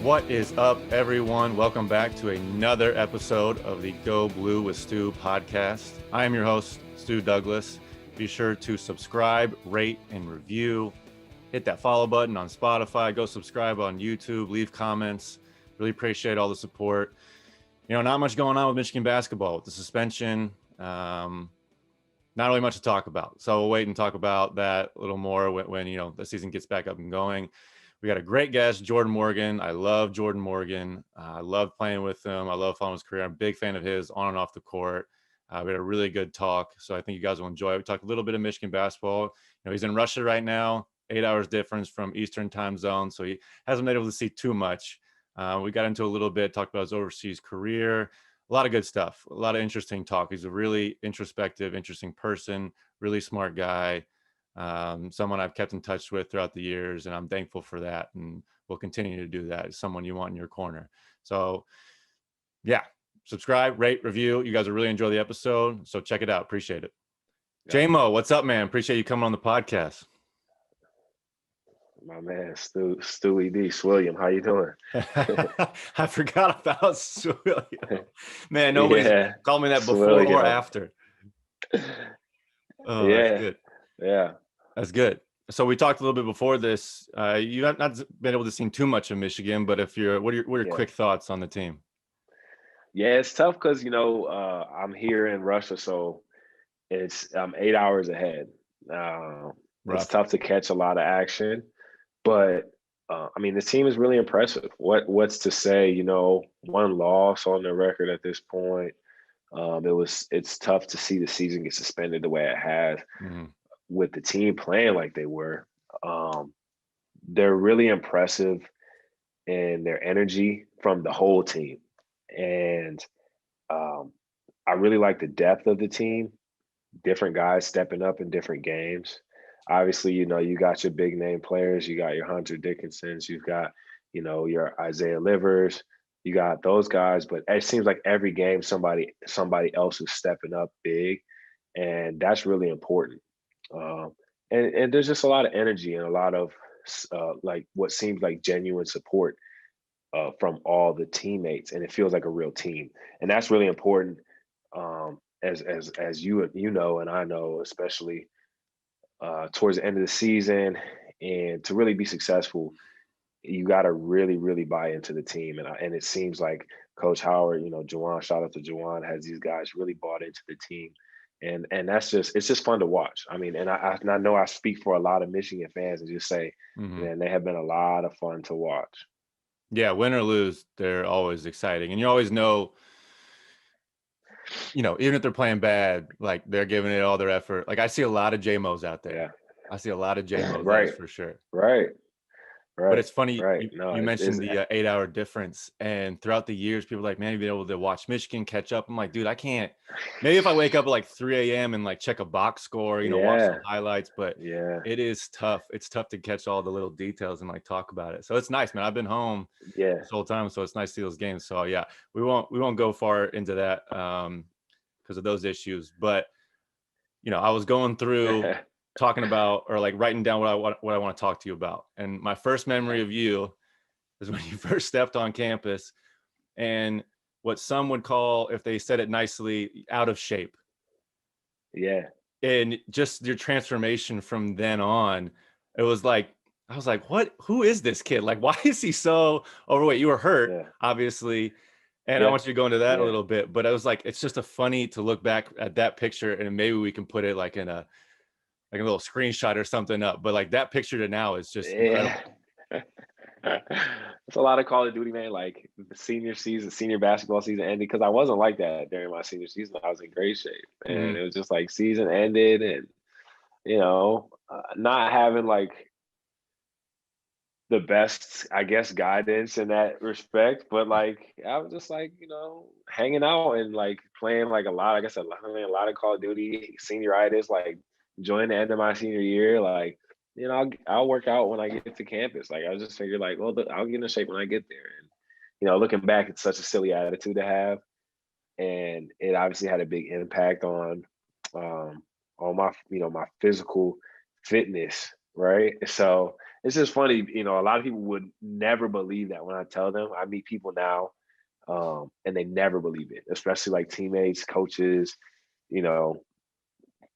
What is up, everyone? Welcome back to another episode of the Go Blue with Stu podcast. I am your host, Stu Douglass. Be sure to subscribe, rate, and review. Hit that follow button on Spotify. Go subscribe on YouTube. Leave comments. Really appreciate all the support. You know, not much going on with Michigan basketball with the suspension. Not really much to talk about. So we'll wait and talk about that a little more when you know, the season gets back up and going. We got a great guest, Jordan Morgan. I love Jordan Morgan. I love playing with him. I love following his career. I'm a big fan of his on and off the court. We had a really good talk, so I think you guys will enjoy it. We talked a little bit of Michigan basketball. You know, he's in Russia right now, 8 hours difference from Eastern time zone, so he hasn't been able to see too much. We got into a little bit, talked about his overseas career, a lot of good stuff, a lot of interesting talk. He's a really introspective, interesting person, really smart guy. Someone I've kept in touch with throughout the years, and I'm thankful for that, and we'll continue to do that. It's someone you want in your corner. So yeah, subscribe, rate, review. You guys will really enjoy the episode, so check it out. Appreciate it. J-Mo, what's up, man? Appreciate you coming on the podcast. My man, Stewie D. Swilliam, how you doing? I forgot about Swilliam. Man, nobody's called me that before Swilliam. or after. Oh, yeah. That's good. Yeah. That's good. So we talked a little bit before this. You have not been able to see too much of Michigan, but what are your quick thoughts on the team? Yeah, it's tough because I'm here in Russia, so I'm 8 hours ahead. It's tough to catch a lot of action, but I mean the team is really impressive. What's to say? You know, one loss on the record at this point. It's tough to see the season get suspended the way it has. Mm-hmm. With the team playing like they were. They're really impressive in their energy from the whole team. And I really like the depth of the team, different guys stepping up in different games. Obviously, you know, you got your big name players, you got your Hunter Dickinsons, you've got, you know, your Isaiah Livers, you got those guys, but it seems like every game somebody else is stepping up big, and that's really important. And there's just a lot of energy and a lot of like what seems like genuine support from all the teammates, and it feels like a real team, and that's really important. As you know, and I know, especially towards the end of the season, and to really be successful, you got to really buy into the team, and it seems like Coach Howard, you know, Juwan, shout out to Juwan, has these guys really bought into the team. And it's just fun to watch. I mean, and I know I speak for a lot of Michigan fans and just say, man, they have been a lot of fun to watch. Yeah, win or lose, they're always exciting. And you always know, you know, even if they're playing bad, like they're giving it all their effort. Like I see a lot of J-Mos out there. Yeah. I see a lot of J-Mos, Right. that's for sure. Right. But it's funny, right. you mentioned the 8 hour difference, and throughout the years, people are like, man, you've been able to watch Michigan catch up. I'm like, dude, I can't. Maybe if I wake up at like 3 a.m. and like check a box score, you know, watch some highlights, but it is tough. It's tough to catch all the little details and like talk about it. So it's nice, man. I've been home this whole time, so it's nice to see those games. So yeah, we won't go far into that because of those issues. But you know, I was going through talking about, or like writing down what I want to talk to you about. And my first memory of you is when you first stepped on campus and what some would call, if they said it nicely, out of shape. Yeah. And just your transformation from then on, it was like, I was like, who is this kid? Like, why is he so overweight? You were hurt, obviously. And I want you to go into that a little bit, but I was like, it's just funny to look back at that picture, and maybe we can put it like in a little screenshot or something up, but like that picture to now is just incredible. It's a lot of Call of Duty, man. Like the senior basketball season ended, because I wasn't like that during my senior season. I was in great shape, and it was just like season ended, and you know, not having like the best, I guess, guidance in that respect, but like I was just like, you know, hanging out and like playing like a lot. Like I said, a lot of Call of Duty, senioritis, like enjoying the end of my senior year. Like, you know, I'll work out when I get to campus. Like I just figured like, well, I'll get in shape when I get there. And you know, looking back, it's such a silly attitude to have, and it obviously had a big impact on my, you know, my physical fitness right? So it's just funny, you know, a lot of people would never believe that when I tell them. I meet people now, and they never believe it, especially like teammates, coaches, you know,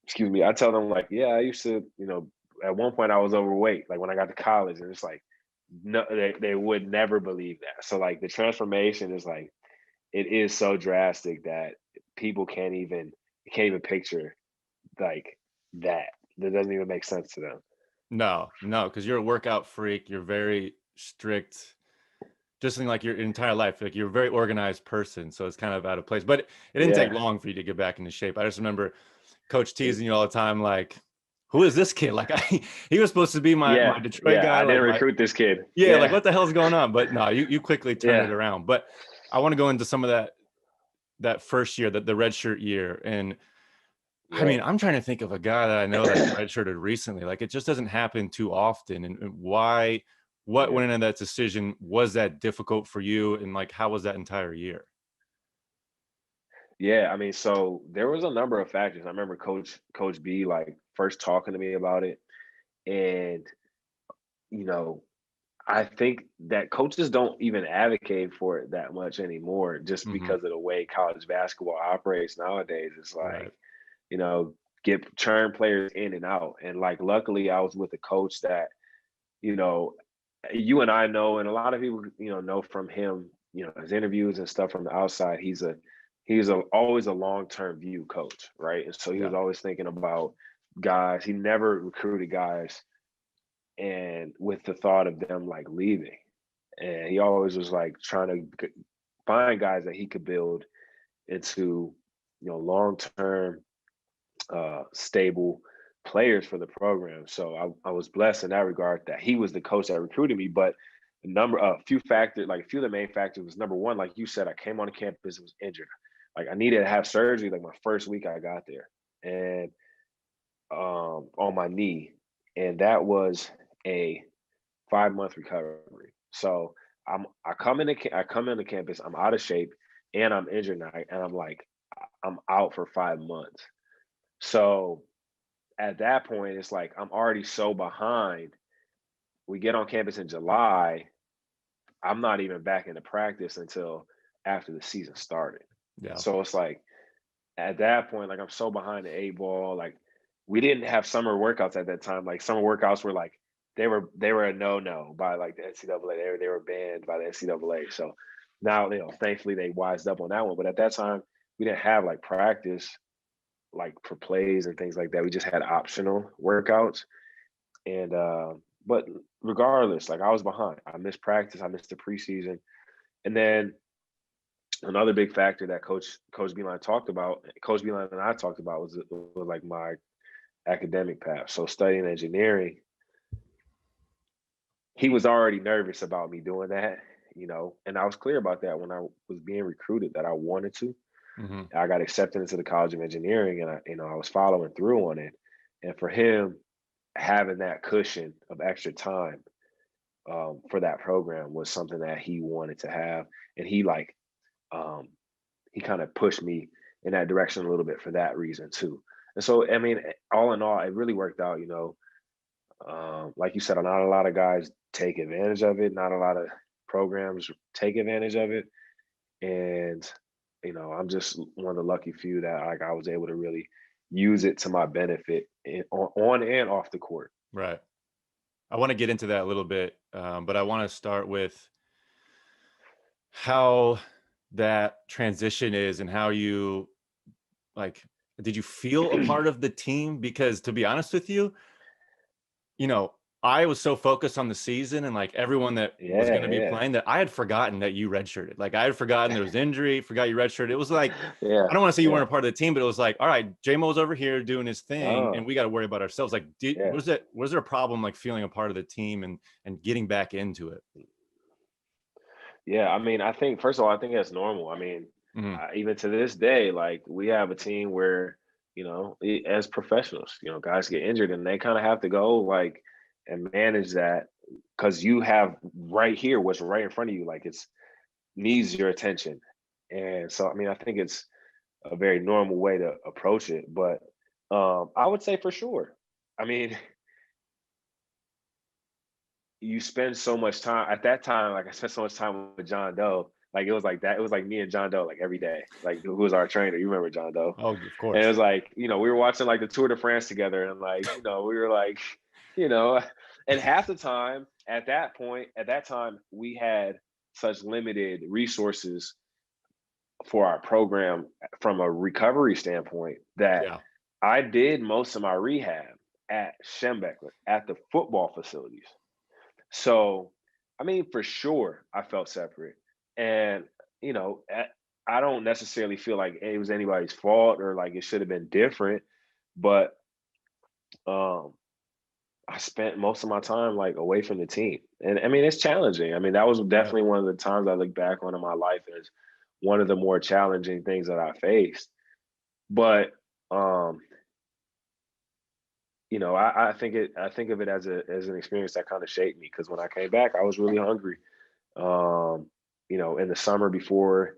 excuse me. I tell them like, yeah, I used to, you know, at one point I was overweight, like when I got to college, and it's like, no, they would never believe that. So like the transformation is like, it is so drastic that people can't even picture like that. That doesn't even make sense to them. No, because you're a workout freak. You're very strict, just in like your entire life. Like you're a very organized person, so it's kind of out of place. But it didn't take Yeah. long for you to get back into shape. I just remember Coach teasing you all the time, like, "Who is this kid? Like, he was supposed to be my Yeah. Detroit Yeah. guy. I Like didn't my recruit this kid. yeah, like Yeah. what the hell's going on?" But no, you quickly turned it Yeah. around. But I want to go into some of that first year, the redshirt year, and I Yeah. mean, I'm trying to think of a guy that I know that's redshirted recently. Like it just doesn't happen too often. And why, what Yeah. went into that decision? Was that difficult for you? And like, how was that entire year? Yeah. I mean, so there was a number of factors. I remember Coach B like first talking to me about it. And, you know, I think that coaches don't even advocate for it that much anymore just Hmm. because of the way college basketball operates nowadays. It's like, Right. you know, get churn players in and out. And like luckily I was with a coach that, you know, you and I know, and a lot of people, you know from him, you know, his interviews and stuff from the outside, he's always a long-term view coach, right? And so he Yeah. was always thinking about guys. He never recruited guys and with the thought of them like leaving. And he always was like trying to find guys that he could build into, you know, long-term stable players for the program. So I was blessed in that regard that he was the coach that recruited me. But a few factors, like a few of the main factors was number one, like you said, I came on the campus and was injured. Like I needed to have surgery like my first week I got there. And on my knee. And that was a 5 month recovery. So I come into campus, I'm out of shape and I'm injured now. And I'm like, I'm out for 5 months. So at that point, it's like I'm already so behind. We get on campus in July. I'm not even back into practice until after the season started. Yeah. So it's like at that point, like I'm so behind the eight ball. Like we didn't have summer workouts at that time. Like summer workouts were like they were a no by like the NCAA. They were banned by the NCAA. So now thankfully they wised up on that one. But at that time, we didn't have like practice like for plays and things like that. We just had optional workouts. And but regardless, like I was behind. I missed practice. I missed the preseason. And then another big factor that Coach Beilein and I talked about was like my academic path. So studying engineering, he was already nervous about me doing that, and I was clear about that when I was being recruited that I wanted to. Hmm. I got accepted into the College of Engineering, and I was following through on it. And for him, having that cushion of extra time for that program was something that he wanted to have, and um, he kind of pushed me in that direction a little bit for that reason too. And so, I mean, all in all, it really worked out. Like you said, not a lot of guys take advantage of it. Not a lot of programs take advantage of it, and I'm just one of the lucky few that like I was able to really use it to my benefit on and off the court. Right. I want to get into that a little bit, but I want to start with how that transition is and how you like. Did you feel a part of the team? Because to be honest with you, you know, I was so focused on the season and like everyone that was going to be Yeah, playing that I had forgotten that you redshirted. Like I had forgotten there was injury, forgot you redshirted. It was like, yeah, I don't want to say you yeah. weren't a part of the team, but it was like, all right, JMO's over here doing his thing and Oh, we got to worry about ourselves. Like, yeah, was there a problem like feeling a part of the team and getting back into it? yeah. I mean, I think first of all, I think that's normal. I mean, Hmm. even to this day, like we have a team where as professionals, guys get injured and they kind of have to go like and manage that because you have right here what's right in front of you, like it's needs your attention. And so, I mean, I think it's a very normal way to approach it. But I would say for sure. I mean, you spend so much time at that time. Like I spent so much time with John Doe. Like it was like that. It was like me and John Doe like every day. Like who was our trainer? You remember John Doe? Oh, of And it course. was like, we were watching like the Tour de France together, and like, we were like, you know, and half the time at that time, we had such limited resources for our program from a recovery standpoint that Yeah. I did most of my rehab at Schembeckler at the football facilities. So, I mean, for sure, I felt separate. And, you know, a- I don't necessarily feel like it was anybody's fault or like it should have been different, but um, I spent most of my time like away from the team. And I mean, it's challenging. I mean, that was Yeah. definitely one of the times I look back on in my life as one of the more challenging things that I faced. But um, I think of it as an experience that kind of shaped me because when I came back, I was really hungry. In the summer before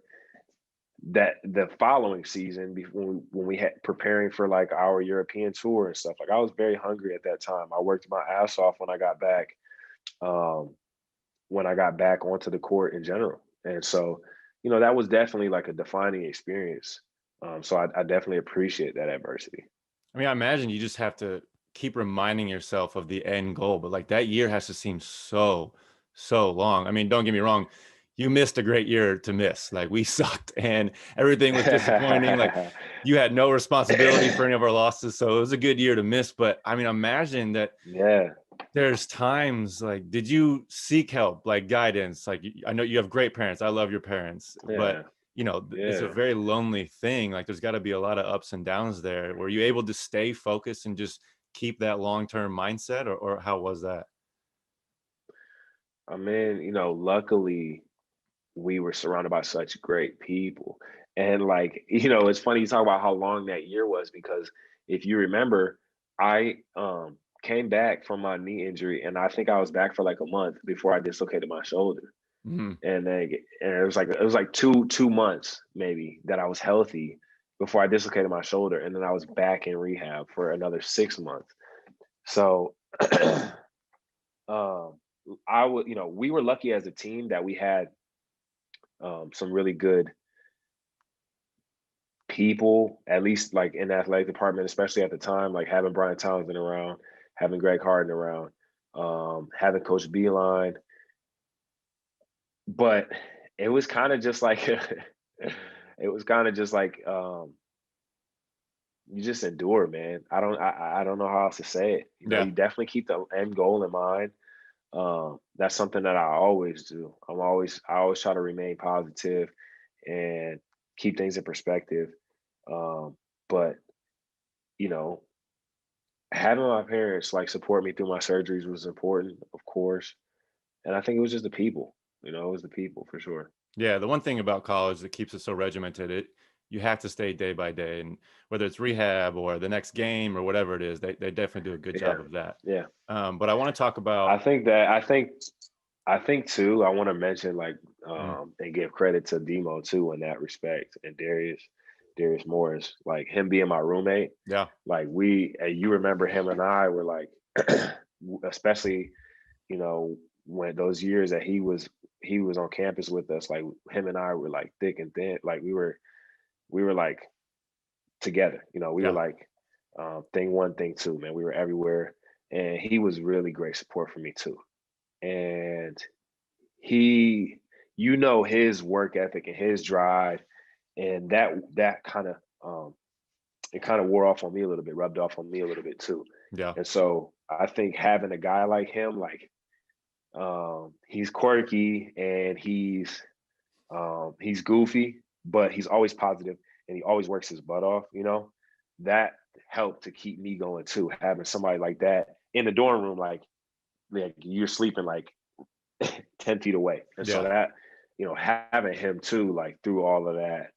that, the following season, before when we had preparing for like our European tour and stuff, like I was very hungry at that time. I worked my ass off um, when I got back onto the court in general, and so that was definitely like a defining experience. So I definitely appreciate that adversity. I mean, I imagine you just have to keep reminding yourself of the end goal, but like that year has to seem so, so long. I mean, don't get me wrong, you missed a great year to miss. Like we sucked and everything was disappointing. Like you had no responsibility for any of our losses. So it was a good year to miss. But I mean, imagine that Yeah, there's times like, did you seek help, like guidance? Like, I know you have great parents. I love your parents, but yeah, it's a yeah. very lonely thing. Like, there's got to be a lot of ups and downs there. Were you able to stay focused and just keep that long-term mindset, or how was that? I mean, luckily we were surrounded by such great people. And like, it's funny you talk about how long that year was because if you remember, I came back from my knee injury and I think I was back for like a month before I dislocated my shoulder. Mhm. And it was like two months maybe that I was healthy before I dislocated my shoulder. And then I was back in rehab for another 6 months. So um we were lucky as a team that we had some really good people, at least like in the athletic department, especially at the time, like having Brian Townsend around, having Greg Harden around, having Coach Beilein. But it was kind of just like it was kind of just like you just endure, man. I don't know how else to say it. Yeah. You definitely keep the end goal in mind. That's something that I always do. I always try to remain positive and keep things in perspective. But you know, having my parents like support me through my surgeries was important, of course. And I think it was just the people. It was the people for sure. Yeah, the one thing about college that keeps it so regimented, you have to stay day by day, and whether it's rehab or the next game or whatever it is, they definitely do a good Yeah, job of that. yeah. But I want to talk I about. think that I think too. I want to mention like Mm, and give credit to Demo too in that respect, and Darius Morris, like him being my roommate. yeah, Like you remember him and I were like, especially you know when those years that he was on campus with us, like him and I were like thick and thin. Like we were like together. We were yeah, like thing one, thing two, man. We were everywhere, and he was really great support for me too. And he, his work ethic and his drive, and that kind of it kind of wore off on me a little bit, rubbed off on me a little bit too. yeah, And so I think having a guy like him, like he's quirky and he's goofy, but he's always positive and he always works his butt off. That helped to keep me going too. Having somebody like that in the dorm room, like you're sleeping like 10 feet away, and so yeah. that having him too, like through all of that,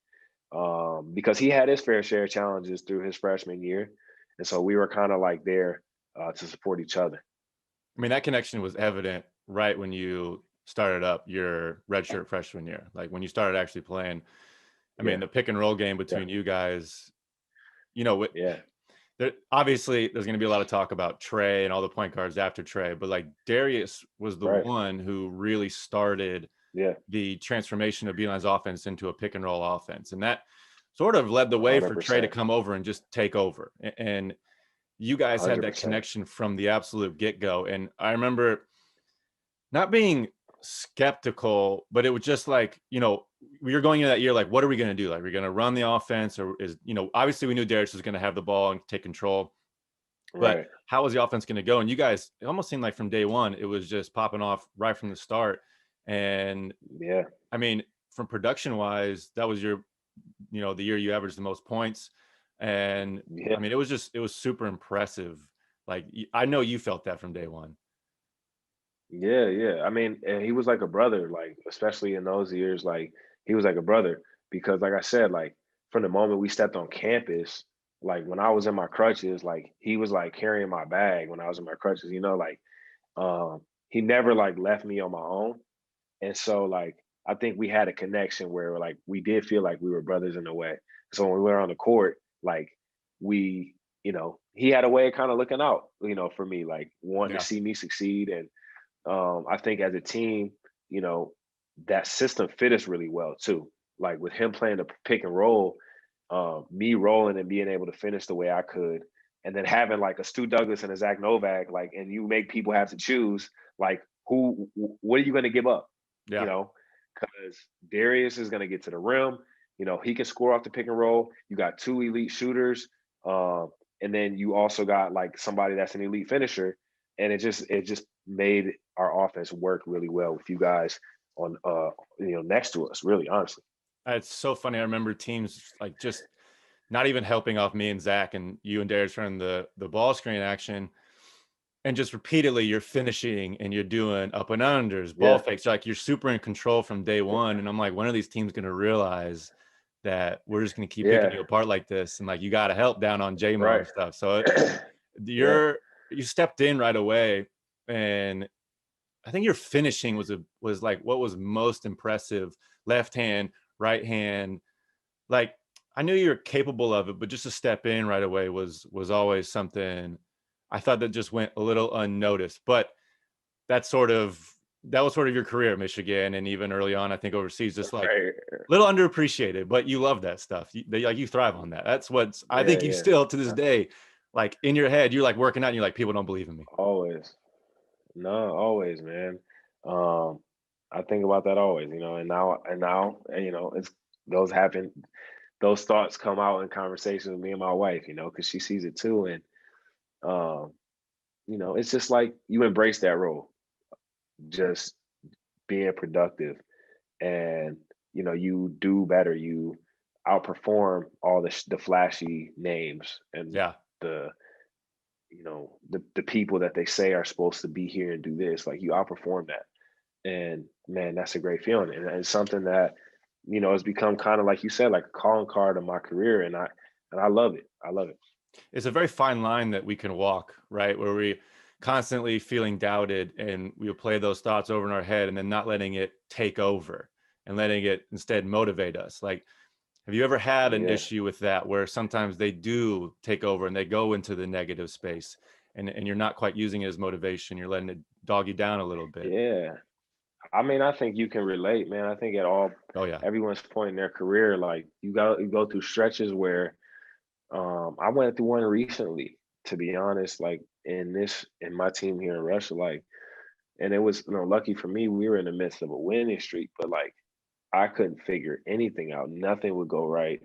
because he had his fair share of challenges through his freshman year, and so we were kind of like there to support each other. I mean, that connection was evident right when you started up your redshirt freshman year, like when you started actually playing. I mean, Yeah, the pick and roll game yeah, between you guys, you know, yeah, obviously there's going to be a lot of talk about Trey and all the point guards after Trey, but like Darius was the Right. one who really started Yeah. the transformation of Beilein's offense into a pick and roll offense. And that sort of led the way for Trey to 100%. come over and just take over. And you guys had that 100%. connection from the absolute get-go. And I remember not being skeptical, but it was just like, we were going into that year like, what are we going to do? Like, we're going to run the offense, or is, obviously we knew Darius was going to have the ball and take control, but Right. how was the offense going to go? And you guys, it almost seemed like from day one, it was just popping off right from the start. And Yeah. I mean, from production wise, that was the year you averaged the most points. And Yeah. I mean, it was super impressive. Like, I know you felt that from day one. Yeah, yeah. I mean, and he was like a brother, like especially in those years, like he was like a brother because, like I said, like from the moment we stepped on campus, like when I was in my crutches, like he was like carrying my bag when I was in my crutches, like um he never like left me on my own. And so like I think we had a connection where like we did feel like we were brothers in a way. So when we were on the court, like we, he had a way of kind of looking out, for me, like wanting to Yeah. see me succeed. And I think as a team, you know, that system fit us really well too. Like with him playing the pick and roll, me rolling and being able to finish the way I could, and then having like a Stu Douglass and a Zach Novak, like, and you make people have to choose, like, what are you going to give up? Yeah. Because Darius is going to get to the rim. He can score off the pick and roll. You got two elite shooters, and then you also got like somebody that's an elite finisher, and it just made our offense work really well with you guys on next to us, really, honestly. It's so funny. I remember teams like just not even helping off me and Zach, and you and Darius running the ball screen action, and just repeatedly you're finishing and you're doing up and unders, ball Yeah. fakes. Like, you're super in control from day one. And I'm like, when are these teams going to realize that we're just going to keep picking Yeah. you apart like this? And like, you got to help down on JMO Right. and stuff. So Yeah. you stepped in right away, and I think your finishing was like what was most impressive. Left hand, right hand. Like, I knew you were capable of it, but just to step in right away was always something I thought that just went a little unnoticed. But that was sort of your career at Michigan, and even early on, I think overseas, just like Right. a little underappreciated. But you love that stuff. You thrive on that. That's what I Yeah. think you Yeah. still to this day, like in your head, you're like working out, and you're like, people don't believe in me. Always. No, always, man. Um, I think about that always, and it's those happen. Those thoughts come out in conversations with me and my wife, because she sees it too, and um, it's just like you embrace that role, just being productive, and you do better. You outperform all the flashy names and Yeah. the the people that they say are supposed to be here and do this. Like you outperform that. And man, that's a great feeling. And it's something that, has become kind of like you said, like a calling card of my career. And I love it. I love it. It's a very fine line that we can walk, right? Where we constantly feeling doubted, and we'll play those thoughts over in our head, and then not letting it take over and letting it instead motivate us. Like, have you ever had an Yeah. issue with that where sometimes they do take over and they go into the negative space, and you're not quite using it as motivation? You're letting it dog you down a little bit. Yeah. I mean, I think you can relate, man. I think at all Oh yeah. everyone's point in their career, like you go through stretches where I went through one recently, to be honest, like in my team here in Russia, like, and it was lucky for me, we were in the midst of a winning streak, but like I couldn't figure anything out. Nothing would go right.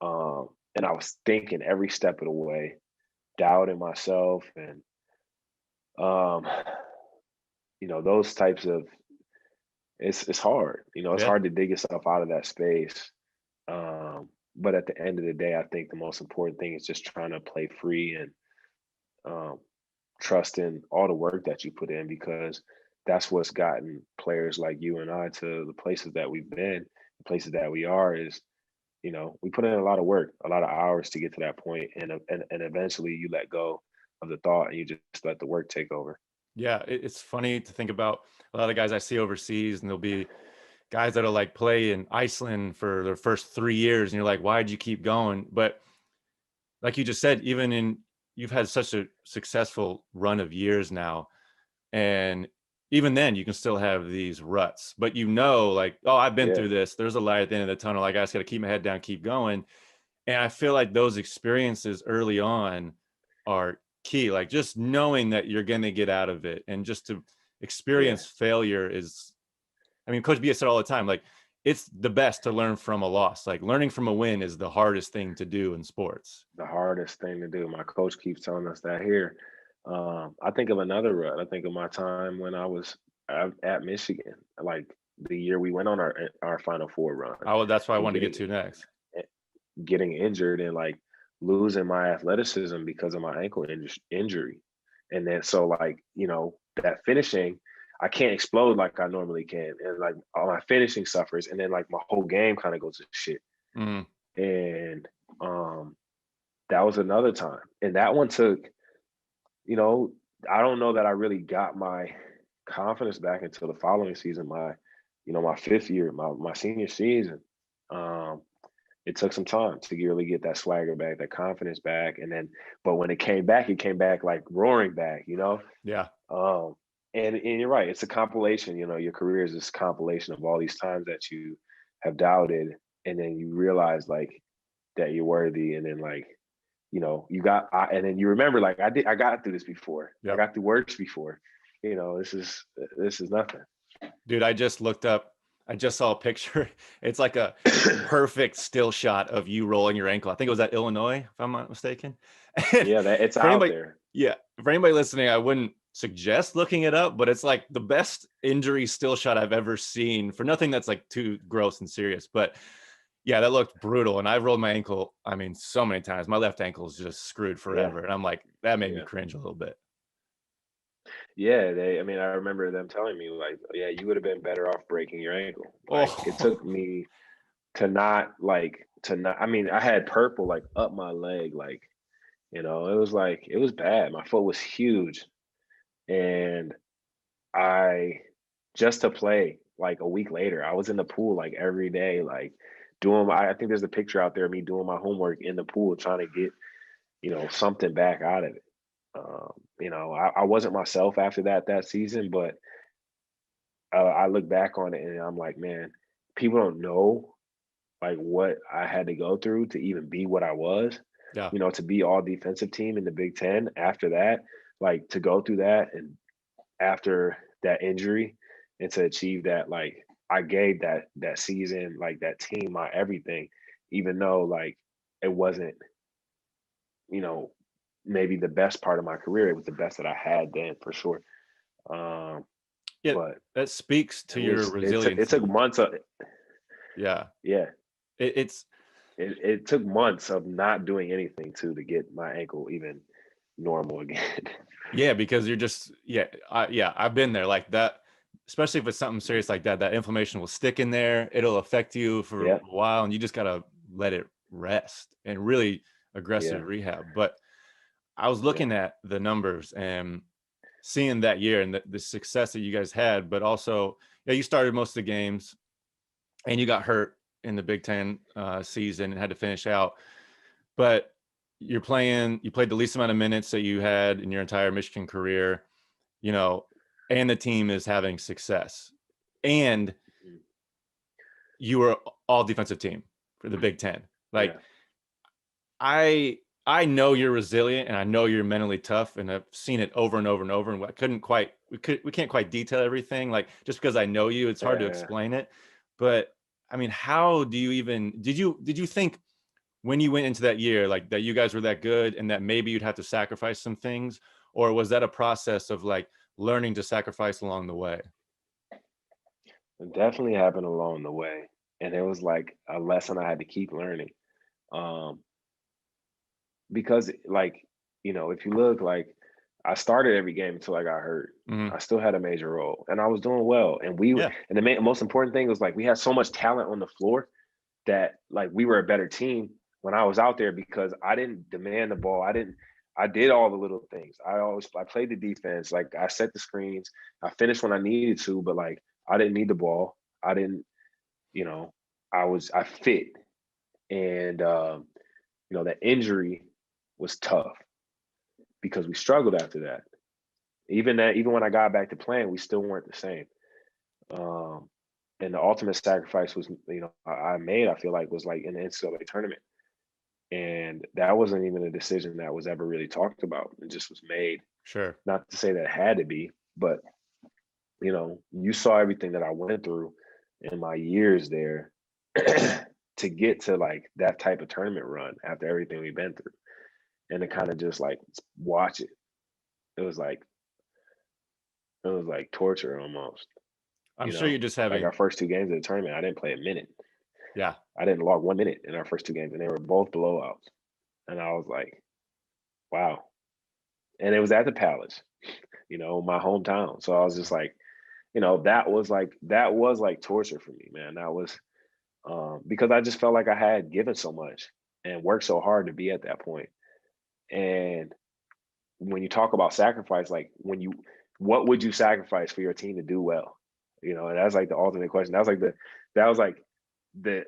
And I was thinking every step of the way, doubting myself, and um, those types of it's hard. It's Yeah. hard to dig yourself out of that space. But at the end of the day, I think the most important thing is just trying to play free and um, trust in all the work that you put in because that's what's gotten players like you and I to the places that we've been, the places that we are is we put in a lot of work, a lot of hours to get to that point, and eventually you let go of the thought and you just let the work take over. Yeah. It's funny to think about a lot of guys I see overseas, and there'll be guys that'll like play in Iceland for their first 3 years, and you're like, why'd you keep going? But like you just said, you've had such a successful run of years now, and even then you can still have these ruts, but like, oh, I've been Yeah, through this. There's a light at the end of the tunnel. Like, I just got to keep my head down, keep going. And I feel like those experiences early on are key. Like, just knowing that you're going to get out of it, and just to yeah. experience failure is, I mean, Coach B said all the time, like, it's the best to learn from a loss. Like, learning from a win is the hardest thing to do in sports. The hardest thing to do. My coach keeps telling us that here. I think of another rut. I think of my time when I was at Michigan, like the year we went on our Final Four run, That's what I and wanted to get to next. eh, getting injured and like losing my athleticism because of my ankle injury. And then so like, that finishing, I can't explode like I normally can. And like all my finishing suffers. And then like my whole game kind of goes to shit. Mm, And that was another time. And that one took, you know, I don't know that I really got my confidence back until the following season, my fifth year, my senior season. Um, it took some time to really get that swagger back, that confidence back. And then, but when it came back like roaring back. yeah. Um, and you're right, it's a compilation, your career is this compilation of all these times that you have doubted, and then you realize like that you're worthy, and then like, and then you remember like I got through this before. I Yep. got through worse before. This is nothing. Dude, I just saw a picture. It's like a perfect still shot of you rolling your ankle. I think it was at Illinois, if I'm not mistaken. And Yeah, that it's for out anybody, there. yeah, for anybody listening, I wouldn't suggest looking it up, but it's like the best injury still shot I've ever seen, for nothing that's like too gross and serious. But yeah, that looked brutal. And I've rolled my ankle, I mean, so many times. My left ankle is just screwed Yeah, forever. And I'm like, that made me yeah. cringe a little bit. Yeah, I mean, I remember them telling me like, yeah, you would have been better off breaking your ankle. Like it Oh, took me to not, I mean, I had purple like up my leg, like, it was bad. My foot was huge. And I just to play like a week later, I was in the pool like every day, like I think there's a picture out there of me doing my homework in the pool trying to get, something back out of it. I wasn't myself after that season, but I look back on it and I'm like, man, people don't know like what I had to go through to even be what I was. yeah. To be all defensive team in the Big Ten after that, like to go through that and after that injury and to achieve that, like I gave that season, like that team, my everything, even though like it wasn't, you know, maybe the best part of my career. It was the best that I had then for sure. Um, Yeah, but that speaks to your it took resiliency. months of Yeah. yeah, It's it took months of not doing anything to get my ankle even normal again. Yeah, because you're just I've been there like that, especially if it's something serious like that. That inflammation will stick in there. It'll affect you for a Yeah, while, and you just gotta let it rest and really yeah, aggressive rehab. But I was yeah, looking at the numbers and seeing that year and the success that you guys had, but also, yeah, you started most of the games and you got hurt in the Big Ten season and had to finish out. But you played the least amount of minutes that you had in your entire Michigan career, you know, and the team is having success. And mhm, you were all defensive team for the Big Ten. Like, yeah, I I know you're resilient and I know you're mentally tough, and I've seen it over and over and over. And we can't quite detail everything. Like, just because I know you, it's hard to yeah. explain it. But I mean, how do you even did you think when you went into that year, like, that you guys were that good and that maybe you'd have to sacrifice some things? Or was that a process of like learning to sacrifice along the way? It definitely happened along the way, and it was like a lesson I had to keep learning. Um, because like, if you look like I started every game until I got hurt. Hmm. I still had a major role and I was doing well. And Yeah. the most important thing was like we had so much talent on the floor that like we were a better team when I was out there because I didn't demand the ball. I did all the little things. I played the defense, like I set the screens, I finished when I needed to, but like I didn't need the ball. I didn't, you know, I fit. And that injury. was tough because we struggled after that. Even when I got back to playing, we still weren't the same. Um, and the ultimate sacrifice was, I made, I feel like, was like in the NCAA tournament. And that wasn't even a decision that was ever really talked about. It just was made. Sure. Not to say that it had to be, but you saw everything that I went through in my years there to get to like that type of tournament run after everything we've been through. And to kind of just like watch it. It was like torture almost. I'm sure you just have Like our first two games of the tournament, I didn't play a minute. yeah. I didn't log 1 minute in our first two games, and they were both blowouts. And I was like, wow. And it was at the Palace, my hometown. So I was just like, that was like torture for me, man. That was because I just felt like I had given so much and worked so hard to be at that point. And when you talk about sacrifice, like what would you sacrifice for your team to do well? And that's like the ultimate question. That was like the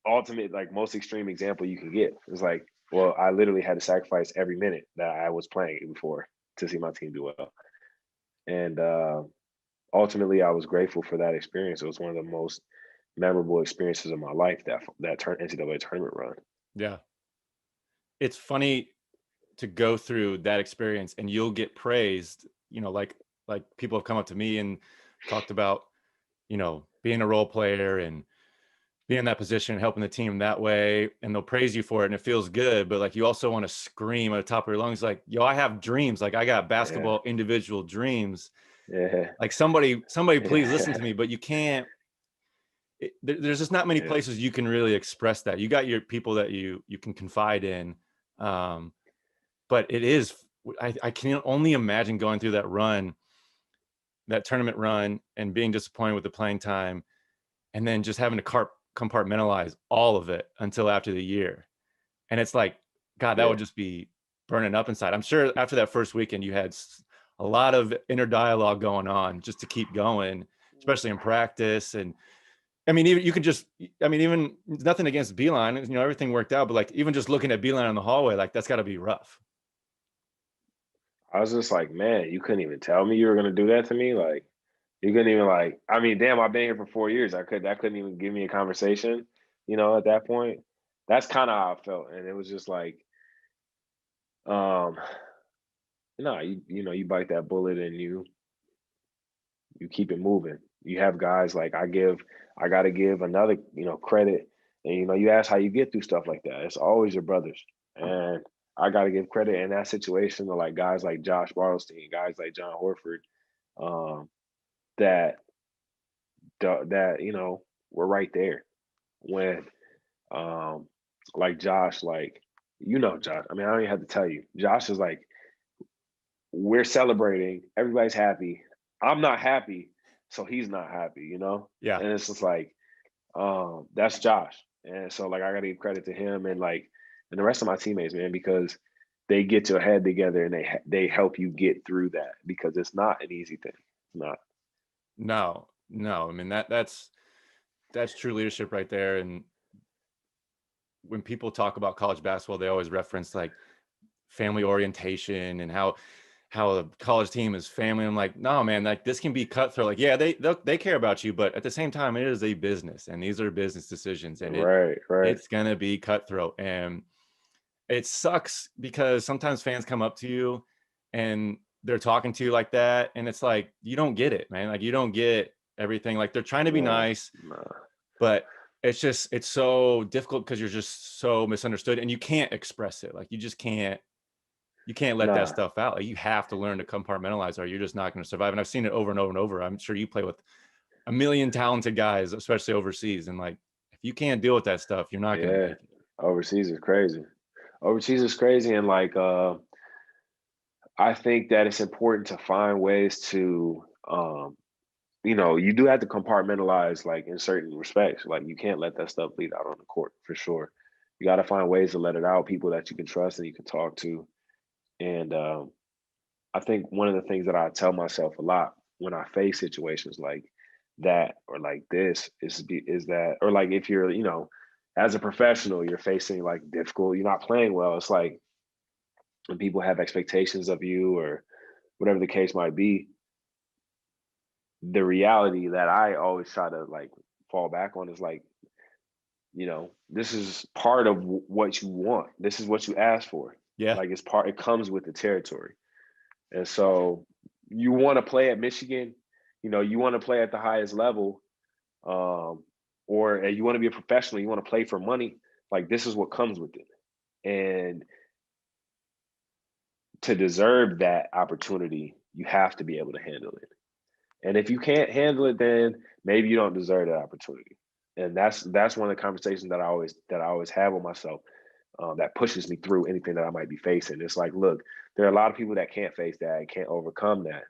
ultimate, like most extreme example you can get. It's like, well, I literally had to sacrifice every minute that I was playing before to see my team do well. And ultimately, I was grateful for that experience. It was one of the most memorable experiences of my life, that NCAA tournament run. Yeah. It's funny to go through that experience and you'll get praised, like people have come up to me and talked about, being a role player and being in that position and helping the team that way, and they'll praise you for it and it feels good, but like you also want to scream at the top of your lungs like, yo, I have dreams, like I got basketball individual dreams. Yeah. Like somebody please listen to Yeah. me. But you can't, there's just not many places you can really express that. You got your people that you can confide in, but it is, I can only imagine going through that tournament run and being disappointed with the playing time, and then just having to compartmentalize all of it until after the year. And it's like, God, that would just be burning up inside. I'm sure after that first weekend, you had a lot of inner dialogue going on just to keep going, especially in practice. And I mean, even you could just, even nothing against Beilein, everything worked out, but like, even just looking at Beilein in the hallway, like that's gotta be rough. I was just like, man, you couldn't even tell me you were going to do that to me. Like, you couldn't even damn, I've been here for 4 years. That couldn't even give me a conversation, at that point. That's kind of how I felt. And it was just like, no, you bite that bullet and you keep it moving. You have guys like I got to give another, credit. And, you ask how you get through stuff like that. It's always your brothers. And I got to give credit in that situation to like guys like Josh Bartlestein, guys like John Horford, that were right there when, like Josh, like, Josh. I mean, I don't even have to tell you. Josh is like, we're celebrating, everybody's happy. I'm not happy, so he's not happy, Yeah. And it's just like, that's Josh. And so like I gotta give credit to him and the rest of my teammates, man, because they get your head together and they help you get through that, because it's not an easy thing. It's not. No. I mean, that's true leadership right there. And when people talk about college basketball, they always reference like family orientation and how a college team is family. I'm like, no, man, like this can be cutthroat. Like, yeah, they care about you, but at the same time, it is a business and these are business decisions, and Right. it's gonna be cutthroat. And it sucks because sometimes fans come up to you and they're talking to you like that, and it's like, you don't get it, man. Like you don't get everything. Like they're trying to be nice, but it's so difficult because you're just so misunderstood and you can't express it. Like you just can't let that stuff out. Like you have to learn to compartmentalize or you're just not going to survive. And I've seen it over and over and over. I'm sure you play with a million talented guys, especially overseas. And like, if you can't deal with that stuff, you're not going to make it. Overseas is crazy. And like, I think that it's important to find ways to, you do have to compartmentalize, like in certain respects. Like you can't let that stuff bleed out on the court for sure. You got to find ways to let it out, people that you can trust and you can talk to. And I think one of the things that I tell myself a lot when I face situations like that or like this is that, or like if you're, as a professional, you're facing like difficult, you're not playing well. It's like, and people have expectations of you or whatever the case might be, the reality that I always try to like fall back on is like, this is part of what you want. This is what you asked for. Yeah. Like it comes with the territory. And so you want to play at Michigan, you want to play at the highest level, or you want to be a professional, you want to play for money. Like this is what comes with it. And to deserve that opportunity, you have to be able to handle it. And if you can't handle it, then maybe you don't deserve that opportunity. And that's one of the conversations that I always have with myself, that pushes me through anything that I might be facing. It's like, look, there are a lot of people that can't face that and can't overcome that,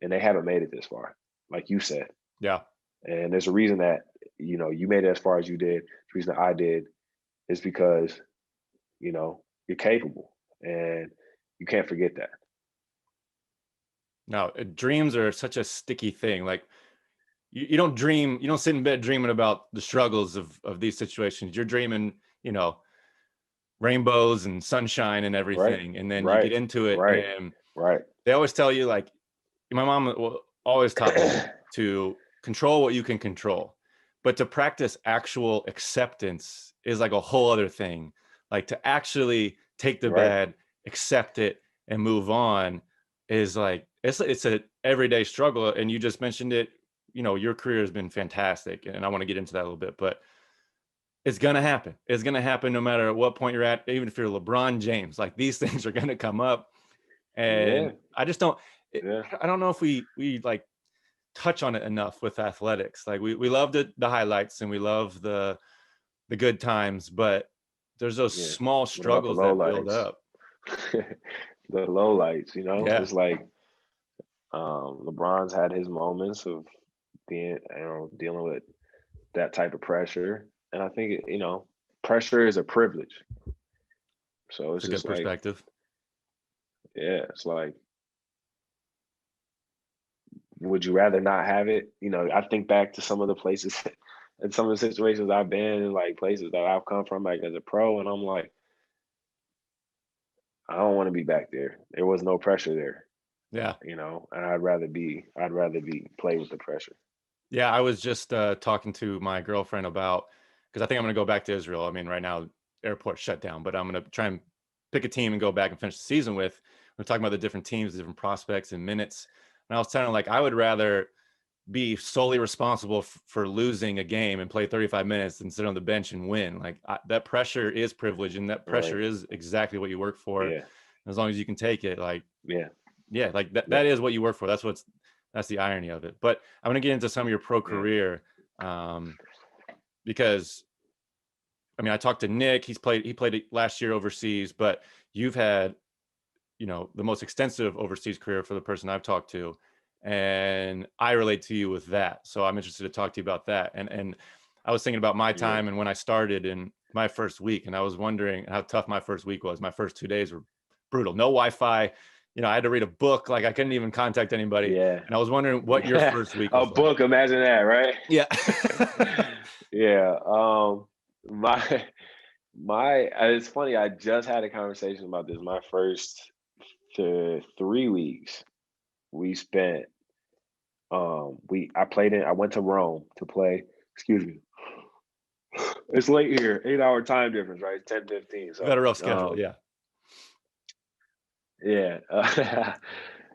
and they haven't made it this far, like you said. Yeah. And there's a reason that you made it as far as you did. The reason that I did is because you're capable, and you can't forget that. No, dreams are such a sticky thing. Like you don't dream, you don't sit in bed dreaming about the struggles of these situations. You're dreaming, rainbows and sunshine and Right, everything. And then you get right, into it, right, and right. they always tell you, like, my mom always taught me to control what you can control, but to practice actual acceptance is like a whole other thing. Like to actually take the Right. bad, accept it, and move on is like it's a everyday struggle. And you just mentioned it. Your career has been fantastic, and I want to get into that a little bit, but it's gonna happen. It's gonna happen no matter at what point you're at. Even if you're LeBron James, like these things are gonna come up, Yeah, and I just don't. yeah, I don't know if we like touch on it enough with athletics. Like we love the highlights and we love the good times, but there's those yeah. small What about the struggles low that build lights? up. The low lights, Yeah, it's like LeBron's had his moments of being, dealing with that type of pressure, and I think pressure is a privilege. So it's it's a good just like, perspective. yeah, it's like, would you rather not have it? I think back to some of the places and some of the situations I've been in, like places that I've come from, like as a pro, and I'm like, I don't want to be back there. There was no pressure there, Yeah, and I'd rather be play with the pressure. yeah. I was just talking to my girlfriend about, because I think I'm gonna go back to Israel. I mean, right now airport shut down, but I'm gonna try and pick a team and go back and finish the season with. We're talking about the different teams, the different prospects and minutes, and I was telling her, like, I would rather be solely responsible for losing a game and play 35 minutes and sit on the bench and win. Like that pressure is privilege, and that pressure Right. is exactly what you work for. Yeah. As long as you can take it, like, Yeah. yeah, like that Yeah. is what you work for. That's the irony of it. But I'm going to get into some of your pro Yeah. career, because I mean, I talked to Nick, he played last year overseas, but you've had, the most extensive overseas career for the person I've talked to. And I relate to you with that. So I'm interested to talk to you about that. And I was thinking about my Yeah. time and when I started in my first week, and I was wondering how tough my first week was. My first 2 days were brutal. No Wi-Fi. I had to read a book. Like I couldn't even contact anybody. Yeah. And I was wondering what your Yeah. first week A was like. book, imagine that, right? Yeah. Yeah. My it's funny, I just had a conversation about this. My first 3 weeks we spent I went to Rome to play, excuse me. It's late here, 8-hour time difference, right? It's 10:15. You've had a So rough schedule. Yeah. yeah.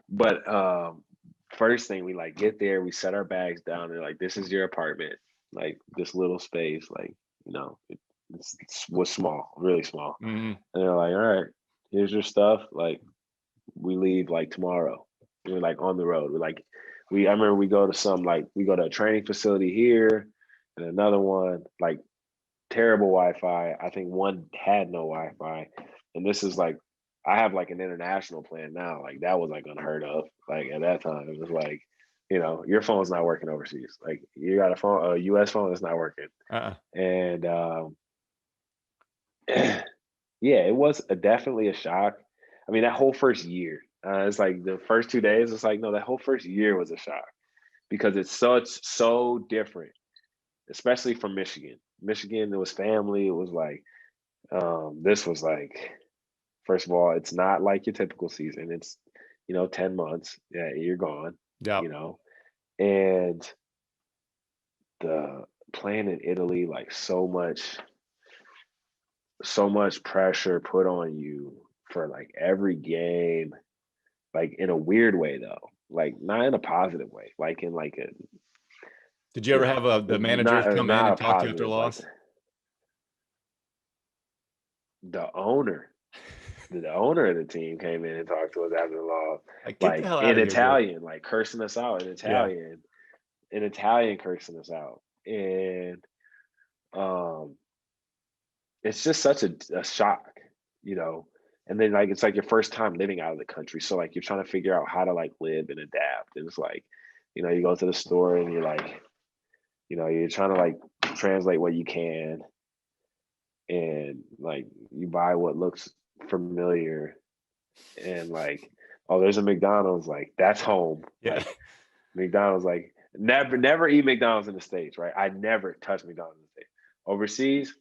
But first thing, we like get there, we set our bags down, and like, this is your apartment, like this little space, like was small, really small. Mm-hmm. And they're like, all right, here's your stuff. Like we leave like tomorrow. We're like on the road. I remember we go to a training facility here and another one, like terrible Wi-Fi. I think one had no Wi-Fi. And this is like, I have like an international plan now. Like that was like unheard of. Like at that time, it was like, your phone's not working overseas. Like you got a US phone that's not working. Uh-uh. And yeah, it was definitely a shock. I mean, that whole first year, it's like the first 2 days. It's like, no, that whole first year was a shock because it's so different, especially from Michigan. Michigan, it was family. It was like, this was like First of all, it's not like your typical season. It's, 10 months. Yeah, you're gone, Yeah. and the playing in Italy, like so much pressure put on you for like every game, like in a weird way though, like not in a positive way, like in like a, Did you ever have the managers come in not a and talk to you after a positive, like loss? the owner. The owner of the team came in and talked to us after the loss, Like, get the like hell out in of here, dude. Italian, like cursing us out Yeah. in Italian cursing us out. And um it's just such a shock, you know. And then like it's like your first time living out of the country. So like you're trying to figure out how to like live and adapt. And it's like, you go to the store and you're like, you're trying to like translate what you can, and like you buy what looks familiar, and like, oh, there's a McDonald's, like that's home. Yeah. Like McDonald's, like never eat McDonald's in the States, right? I never touch McDonald's in the States. Overseas,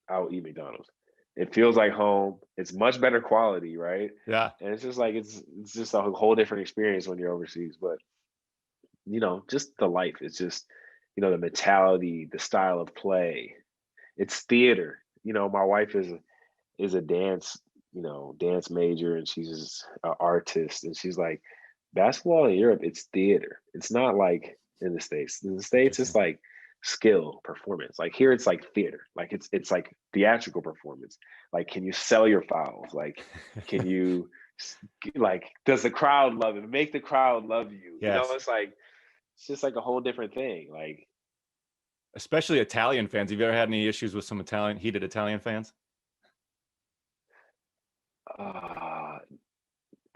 I'll eat McDonald's. It feels like home. It's much better quality, right? Yeah. And it's just like it's just a whole different experience when you're overseas. But just the life. It's just, the mentality, the style of play. It's theater. My wife is a dance major, and she's an artist, and she's like, basketball in Europe, it's theater. It's not like in the States. In the States, it's Interesting. like skill performance. Like here, it's like theater. Like it's like theatrical performance. Like, can you sell your fouls? Like, can you like, does the crowd love it? Make the crowd love you. Yes. It's like it's just like a whole different thing. Like, Especially Italian fans. Have you ever had any issues with some heated Italian fans? uh,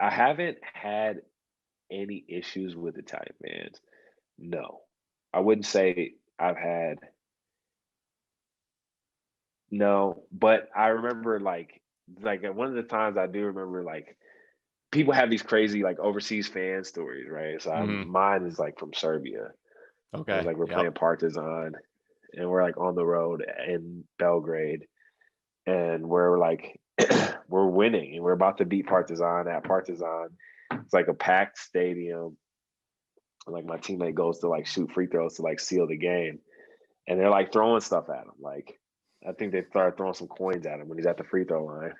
I haven't had any issues with Italian fans. No, I wouldn't say I've had. No, but I remember like one of the times I do remember, like people have these crazy like overseas fan stories, right? So Hmm. mine is like from Serbia. It was Okay. like we're Yep. playing Partizan, and we're like on the road in Belgrade, and we're like we're winning, and we're about to beat Partizan at Partizan. It's like a packed stadium. And like my teammate goes to like shoot free throws to like seal the game, and they're like throwing stuff at him. Like I think they started throwing some coins at him when he's at the free throw line.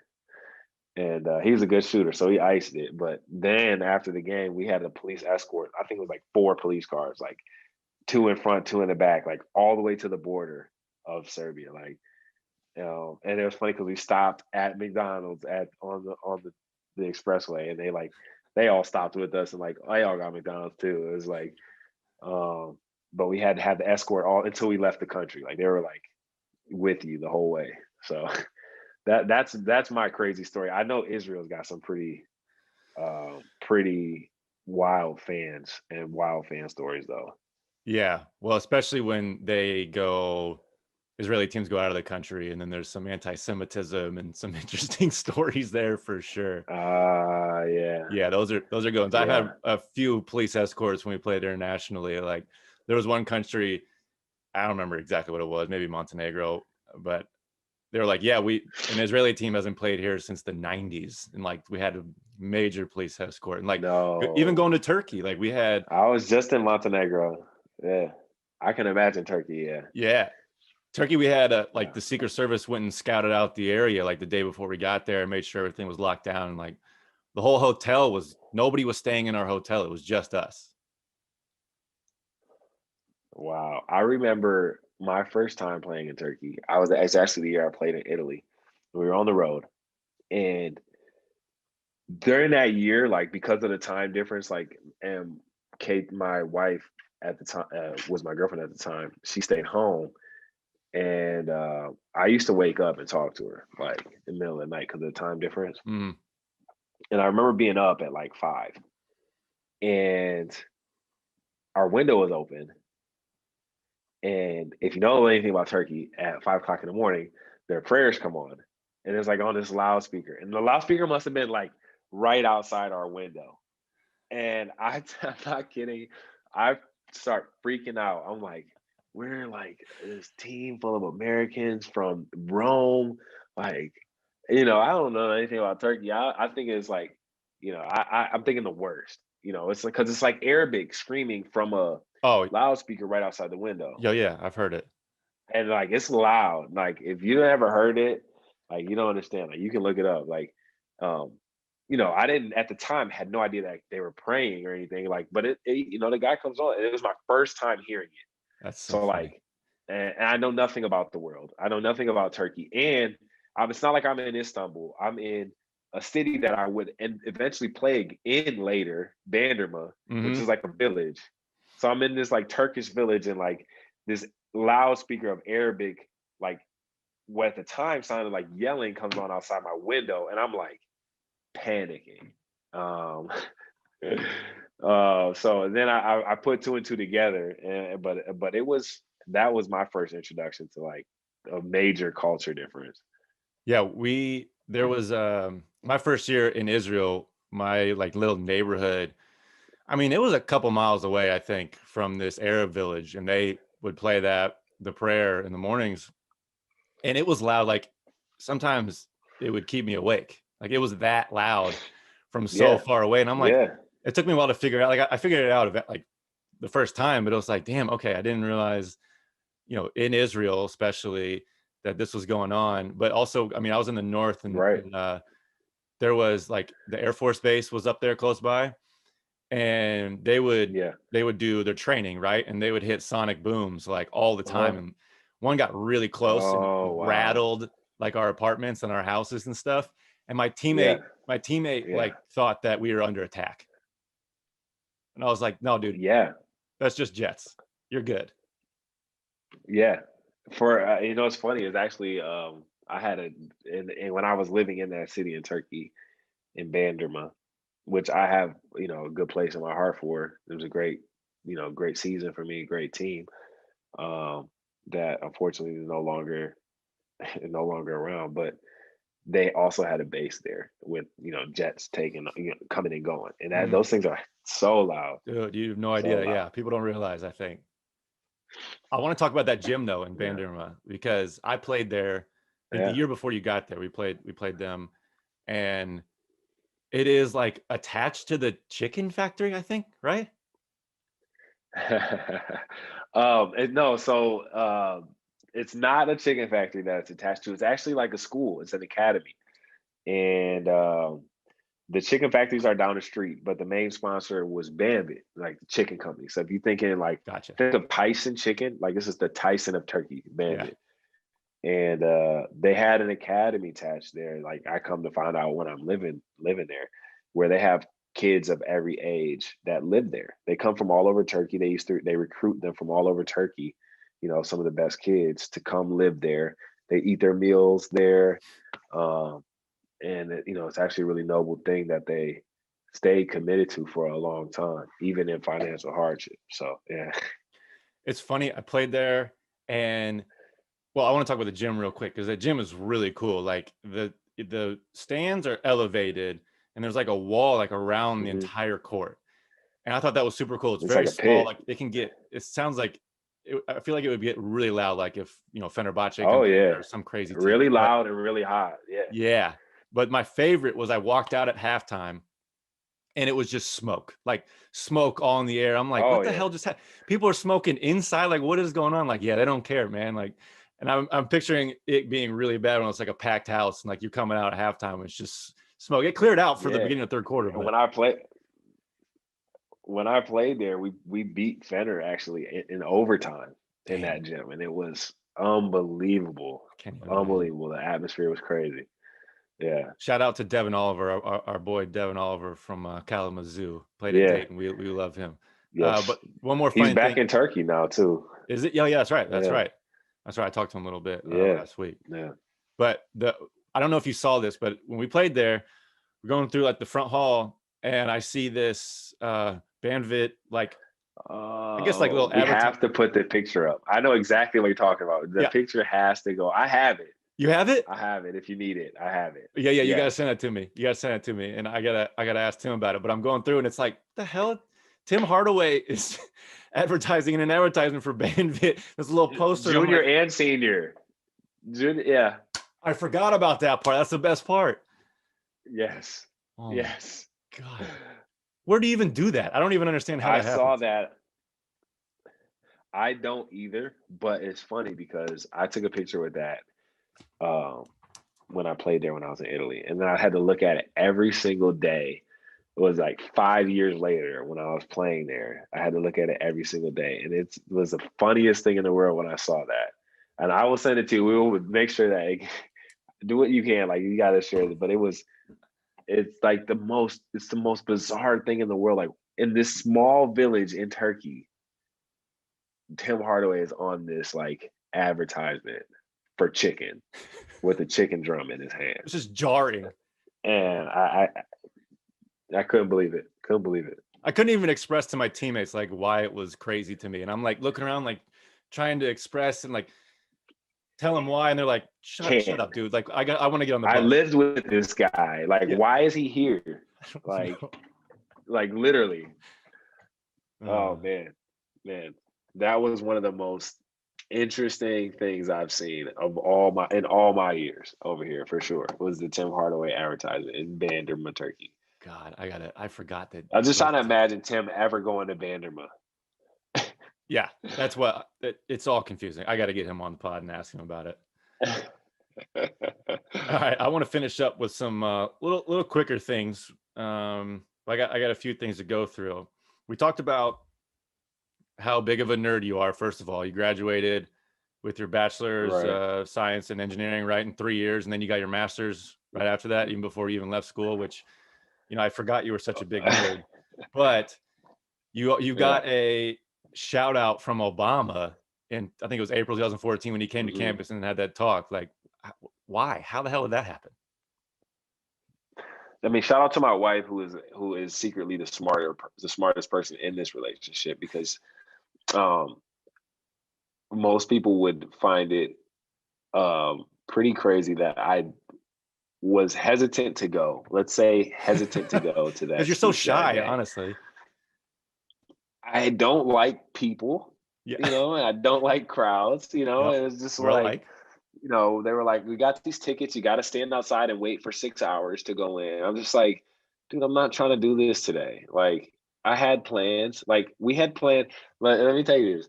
And he was a good shooter, so he iced it. But then after the game, we had a police escort. I think it was like 4 police cars, like 2 in front, 2 in the back, like all the way to the border of Serbia. Like, and it was funny because we stopped at McDonald's the expressway, and they all stopped with us, and like they all got McDonald's too. It was like, but we had to have the escort all until we left the country. Like they were like with you the whole way. So that's my crazy story. I know Israel's got some pretty wild fans and wild fan stories though. Yeah. Well, especially when Israeli teams go out of the country, and then there's some anti-Semitism and some interesting stories there for sure. Yeah. Yeah, those are good ones. I've Yeah. had a few police escorts when we played internationally. Like there was one country, I don't remember exactly what it was, maybe Montenegro, but they were like, yeah, an Israeli team hasn't played here since the 90s. And like we had a major police escort. And like even No. going to Turkey, like we had, I was just in Montenegro. Yeah. I can imagine Turkey, yeah. yeah, Turkey, we had like Yeah. the Secret Service went and scouted out the area like the day before we got there and made sure everything was locked down. And like the whole hotel nobody was staying in our hotel. It was just us. Wow. I remember my first time playing in Turkey. It's actually the year I played in Italy. We were on the road. And during that year, like because of the time difference, like, and Kate, my wife at the time, was my girlfriend at the time, she stayed home. And I used to wake up and talk to her like in the middle of the night because of the time difference. Mm. And I remember being up at like 5, and our window was open. And if you know anything about Turkey, at 5 o'clock in the morning, their prayers come on, and it's like on this loudspeaker, and the loudspeaker must have been like right outside our window. And I'm not kidding. I start freaking out. I'm like, we're like this team full of Americans from Rome, like, I don't know anything about Turkey. I think it's like, I'm thinking the worst. It's like because it's like Arabic screaming from a Oh, loudspeaker right outside the window, yeah, I've heard it. and like it's loud. Like if you ever heard it, like you don't understand. Like you can look it up. Like, um, I didn't at the time had no idea that they were praying or anything. Like, but the guy comes on, and it was my first time hearing it. That's so So funny. like, and I know nothing about the world. I know nothing about Turkey, and it's not like I'm in Istanbul. I'm in a city that I would eventually play in later, Bandırma, which Hmm. is like a village. So I'm in this like Turkish village, and like this loudspeaker of Arabic, like what at the time sounded like yelling, comes on outside my window, and I'm like panicking. Um, so then I put two and two together, and but that was my first introduction to like a major culture difference. Yeah, there was my first year in Israel, my like little neighborhood. I mean, it was a couple miles away, I think, from this Arab village, and they would play the prayer in the mornings, and it was loud. Like sometimes it would keep me awake. Like it was that loud from so Yeah, far away, and I'm like, yeah, it took me a while to figure out. Like I figured it out like the first time, but it was like, damn, okay, I didn't realize, in Israel especially, that this was going on. But also, I mean, I was in the north, and, right. and there was like the Air Force base was up there close by, and Yeah. they would do their training, right, and they would hit sonic booms like all the time, Uh-huh. and one got really close and Oh wow. rattled like our apartments and our houses and stuff, and Yeah, my teammate yeah, like thought that we were under attack, and I was like, no dude, yeah, that's just jets, you're good. yeah. For it's funny. It's actually I had and when I was living in that city in Turkey in Bandırma, which I have a good place in my heart for. It was a great great season for me, great team. Um, that unfortunately is no longer no longer around, but they also had a base there with jets taking coming and going, and that Mm, those things are so loud, dude, you have no so idea. loud. Yeah, people don't realize, I think. I want to talk about that gym though in Yeah, Bandurma, because I played there the yeah. year before you got there. We played them, and it is like attached to the chicken factory, I think, right? No, so it's not a chicken factory that it's attached to. It's actually like a school. It's an academy, and the chicken factories are down the street, but the main sponsor was Bambit, like the chicken company. So if you're thinking like Gotcha. think of Tyson chicken, like this is the Tyson of turkey, Yeah. Bambit. And they had an academy attached there. Like I come to find out when I'm living there, where they have kids of every age that live there. They come from all over Turkey. They recruit them from all over Turkey. Some of the best kids to come live there. They eat their meals there, um, and it's actually a really noble thing that they stayed committed to for a long time, even in financial hardship. So yeah, It's funny. I played there, and well, I want to talk about the gym real quick because the gym is really cool. Like the stands are elevated, and there's like a wall like around the hmm entire court. And I thought that was super cool. It's it's very like a small. pit. Like it can get. It sounds like. I feel like it would get really loud, like if Fenerbahce Oh comes in yeah, or some crazy team. really But loud and really hot. Yeah. yeah, but my favorite was I walked out at halftime, and it was just smoke, like smoke all in the air. I'm like, Oh what the yeah. hell just happened? People are smoking inside. Like, what is going on? Like, yeah, they don't care, man. Like, and I'm picturing it being really bad when it's like a packed house and like you coming out at halftime, and it's just smoke. It cleared out for the Yeah. beginning of third quarter, And but when I played there, we beat Fenner actually in overtime in damn, that gym, and it was unbelievable. I can't even imagine. Unbelievable. The atmosphere was crazy. Yeah. Shout out to Devin Oliver, our boy Devin Oliver from Kalamazoo. Played at Yeah. Dayton. We love him. Yes. But one more He's funny back thing in Turkey now too. is it? Yeah, yeah, that's right. That's Yeah. right. That's right. I talked to him a little bit Yeah. last week. Yeah. But I don't know if you saw this, but when we played there, we're going through like the front hall, and I see this Banvit, like I guess like a Oh, little we advertisement. have to put the picture up. I know exactly what you're talking about. The Yeah, picture has to go. I have it. you have it. I have it. If you need it, I have it. Yeah, you gotta Yes. send it to me. You gotta send it to me, and I gotta ask Tim about it. But I'm going through, and it's like, the hell, Tim Hardaway is advertising in an advertisement for Banvit. This little poster, and I'm Junior like, and senior. Junior, yeah. I forgot about that part. That's the best part. Yes. Oh my Yes. God. Where do you even do that? I don't even understand how I that saw happens. that. I don't either, but it's funny because I took a picture with that um, when I played there when I was in Italy, and then I had to look at it every single day. It was like 5 years later when I was playing there. I had to look at it every single day, and it was the funniest thing in the world when I saw that. And I will send it to you. We will make sure that do what you can. Like you got to share it, but it's like it's the most bizarre thing in the world. Like in this small village in Turkey, Tim Hardaway is on this like advertisement for chicken with a chicken drum in his hand, It's just jarring. and I couldn't believe it. Couldn't believe it. I couldn't even express to my teammates like why it was crazy to me. And I'm like looking around, like trying to express and like tell them why. And they're like, shut Can't. up, dude. Like I want to get on the I bus. lived with this guy. Like, Yeah. why is he here? I don't Like, know. like literally. Uh, Oh man, that was one of the most interesting things I've seen of all my years over here for sure. Was the Tim Hardaway advertisement in Banderma, Turkey. God, I forgot that. I'm just trying to imagine Tim ever going to Banderma. Yeah, that's what it's all confusing. I got to get him on the pod and ask him about it. All right, I want to finish up with some little quicker things. I got a few things to go through. We talked about how big of a nerd you are. First of all, you graduated with your bachelor's Right. science and engineering right in 3 years, and then you got your master's right after that, even before you even left school. Which, I forgot you were such a big nerd. But you Yeah. got a shout out from Obama in, I think it was April 2014, when he came to hmm campus and had that talk. Like, why? How the hell did that happen? I mean, shout out to my wife who is secretly the smartest person in this relationship because um, most people would find it pretty crazy that I was hesitant to go. Let's say hesitant to go to Because that you're so speech that shy, day. honestly. I don't like people, Yeah. and I don't like crowds, Yep. It was just We're like, alike. they were like, we got these tickets. You got to stand outside and wait for 6 hours to go in. I'm just like, dude, I'm not trying to do this today. Like, I had plans. Like, we had planned. Let me tell you this.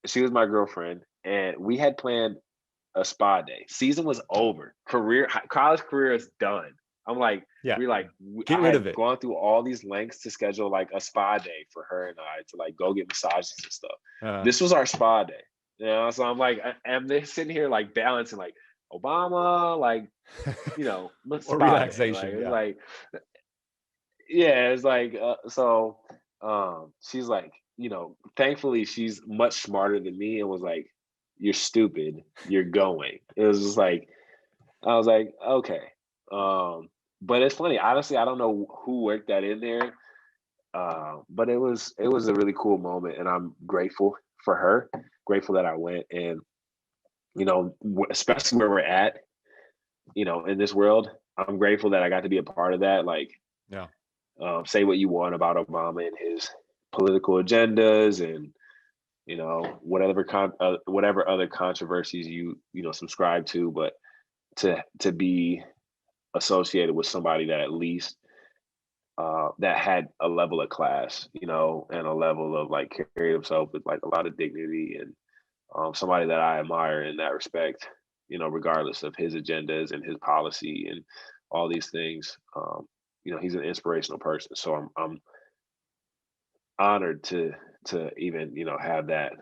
She was my girlfriend, and we had planned a spa day. Season was over. College career is done. I'm like, Yeah. Get I rid of had it. gone through all these lengths to schedule like a spa day for her and I to like go get massages and stuff. Uh, This was our spa day, So I'm like, I'm sitting here like balancing like Obama, like or spa day. Like relaxation. it's Yeah. like, yeah, it's like so. She's like, thankfully she's much smarter than me and was like, "You're stupid. You're going." It was just like I was like, "Okay." But it's funny. Honestly, I don't know who worked that in there, but it was a really cool moment, and I'm grateful for her. Grateful that I went, and especially where we're at, in this world, I'm grateful that I got to be a part of that. Like, Yeah. say what you want about Obama and his political agendas, and whatever other controversies you subscribe to, but to be associated with somebody that at least that had a level of class, and a level of like carried himself with like a lot of dignity, and somebody that I admire in that respect, regardless of his agendas and his policy and all these things. He's an inspirational person. So I'm honored to even have that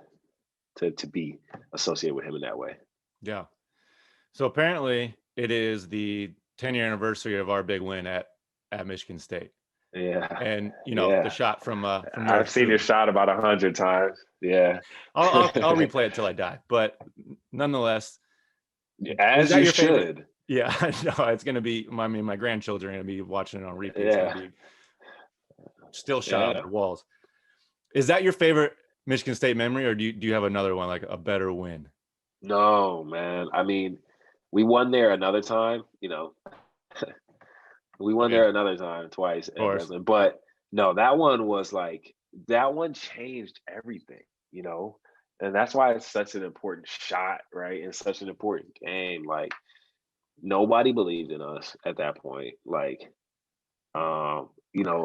to be associated with him in that way. Yeah. So apparently it is the 10-year anniversary of our big win at Michigan State. Yeah, And the yeah. shot from I've North seen your too. shot about 100 times. Yeah, I'll replay it till I die. But nonetheless, is as that you your favorite? should. Yeah, no, it's gonna be. I mean, my grandchildren are gonna be watching it on repeat. It's gonna Yeah, be still shot on yeah. their walls. Is that your favorite Michigan State memory, or do you have another one, like a better win? No, man. I mean, we won there another time. We I won mean, there of another time, twice at course. Breslin. But no, that one was like that one changed everything. You know, and that's why it's such an important shot, right? And such an important game. Like nobody believed in us at that point. Like,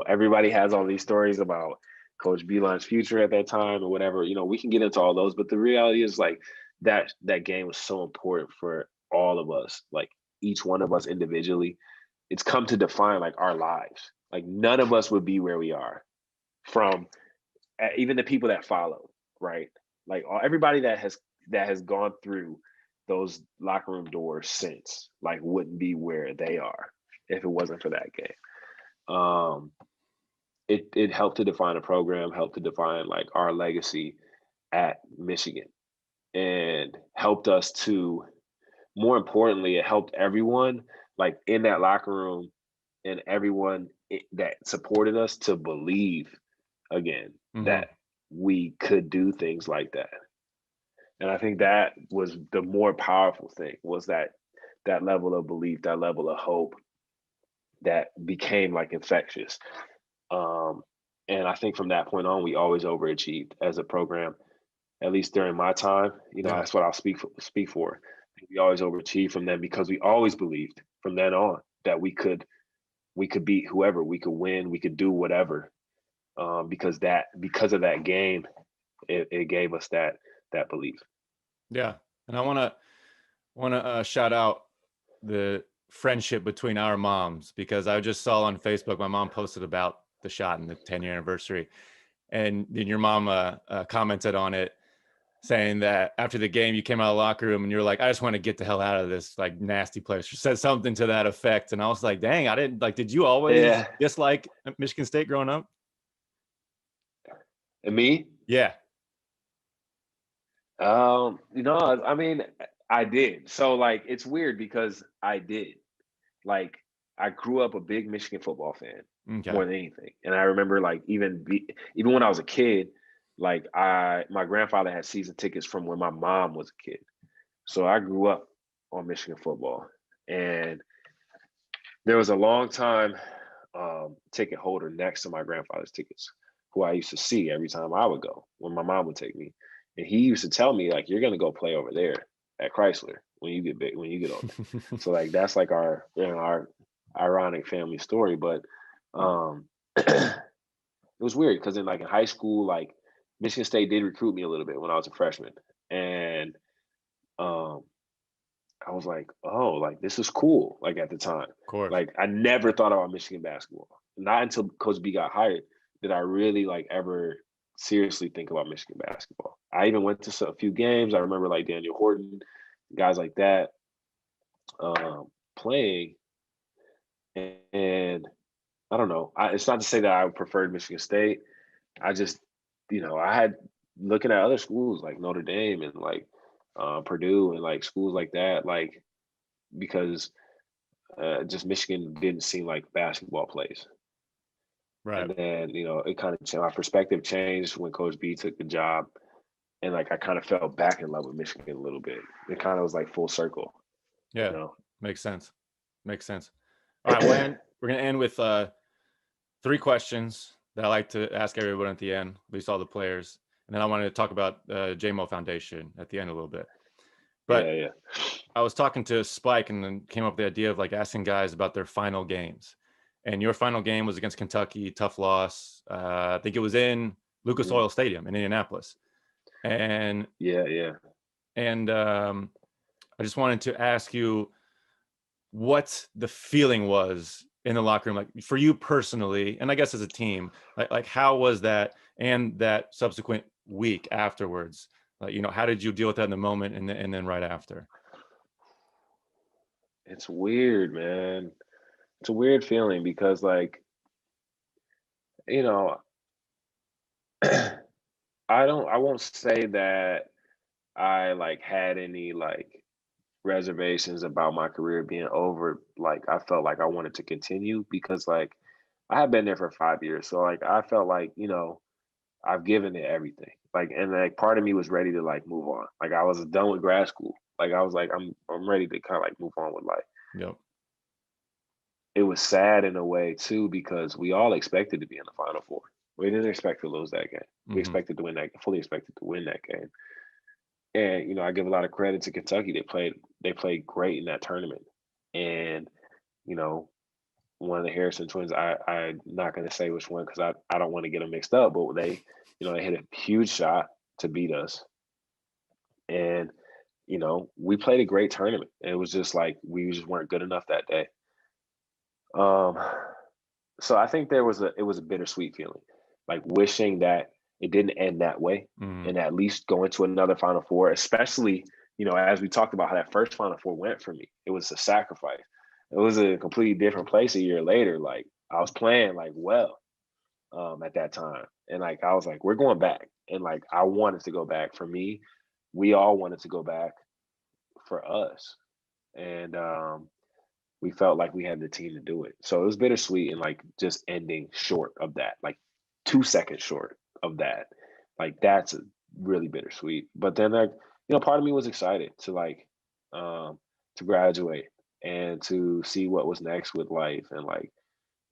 everybody has all these stories about Coach Beilein's future at that time or whatever. We can get into all those, but the reality is like that game was so important for all of us, like each one of us individually. It's come to define like our lives. Like none of us would be where we are from even the people that follow, right? Like everybody that has gone through those locker room doors since, like, wouldn't be where they are if it wasn't for that game. Um, it helped to define a program, helped to define like our legacy at Michigan, and helped us to, more importantly, it helped everyone like in that locker room and everyone that supported us to believe again Mm-hmm. that we could do things like that. And I think that was the more powerful thing, was that level of belief, that level of hope that became like infectious. Um, and I think from that point on, we always overachieved as a program. At least during my time, Yeah. that's what I'll speak for. We always overachieved from them because we always believed from then on that we could beat whoever, we could win, we could do whatever. Because of that game, it gave us that belief. Yeah. And I want to shout out the friendship between our moms, because I just saw on Facebook my mom posted about the shot and the 10-year anniversary, and then your mom commented on it saying that after the game you came out of the locker room and you're like, I just want to get the hell out of this like nasty place. She said something to that effect, and I was like, dang, I didn't like. Did you always Yeah, dislike Michigan State growing up? and me. Yeah. I mean, I did. So like, it's weird because I did. Like, I grew up a big Michigan football fan Okay. more than anything, and I remember like even when I was a kid, like my grandfather had season tickets from when my mom was a kid, so I grew up on Michigan football, and there was a long time ticket holder next to my grandfather's tickets, who I used to see every time I would go when my mom would take me, and he used to tell me like, "You're gonna go play over there at Chrysler when you get big, when you get older." So like that's like our ironic family story, but um, it was weird because in high school, like Michigan State did recruit me a little bit when I was a freshman, and um, I was like, oh, like this is cool. Like at the time, Of course. like I never thought about Michigan basketball. Not until Coach B got hired did I really like ever seriously think about Michigan basketball. I even went to a few games. I remember like Daniel Horton, guys like that playing, and I don't know. It's not to say that I preferred Michigan State. I just, I had looking at other schools like Notre Dame and like Purdue and like schools like that, like because just Michigan didn't seem like basketball plays. Right. And then, it kind of my perspective changed when Coach B took the job, and like I kind of fell back in love with Michigan a little bit. It kind of was like full circle, you Yeah. know. Makes sense. Makes sense. All right, we're gonna end with three questions that I like to ask everyone at the end, at least all the players, and then I wanted to talk about JMO Foundation at the end a little bit. Yeah, But yeah, I was talking to Spike and then came up with the idea of like asking guys about their final games. And your final game was against Kentucky, tough loss. I think it was in Lucas mm, Oil Stadium in Indianapolis. And yeah, yeah. I just wanted to ask you what the feeling was in the locker room, like for you personally, and I guess as a team, like how was that, and that subsequent week afterwards, like, how did you deal with that in the moment, and then right after? It's weird, man. It's a weird feeling because, like, you know, I won't say that I like had any like reservations about my career being over. Like I felt like I wanted to continue because like I had been there for 5 years. So like I felt like, I've given it everything. Like and like part of me was ready to like move on. Like I was done with grad school. Like I was like, I'm ready to kind of like move on with life. Yep. It was sad in a way too because we all expected to be in the Final Four. We didn't expect to lose that game. We Hmm. expected to win that, fully expected to win that game. And I give a lot of credit to Kentucky. They played great in that tournament. And, you know, one of the Harrison twins, I'm not going to say which one because I don't want to get them mixed up, but they hit a huge shot to beat us. And, we played a great tournament. And it was just like we just weren't good enough that day. Um, so I think it was a bittersweet feeling, like wishing that it didn't end that way Mm-hmm. and at least going to another Final Four, especially, as we talked about how that first Final Four went for me. It was a sacrifice. It was a completely different place a year later. Like I was playing like well at that time. And like I was like, we're going back. And like I wanted to go back. For me, we all wanted to go back for us. And we felt like we had the team to do it. So it was bittersweet and like just ending short of that, like 2 seconds short of that. Like that's really bittersweet. But then like, part of me was excited to like to graduate and to see what was next with life and like,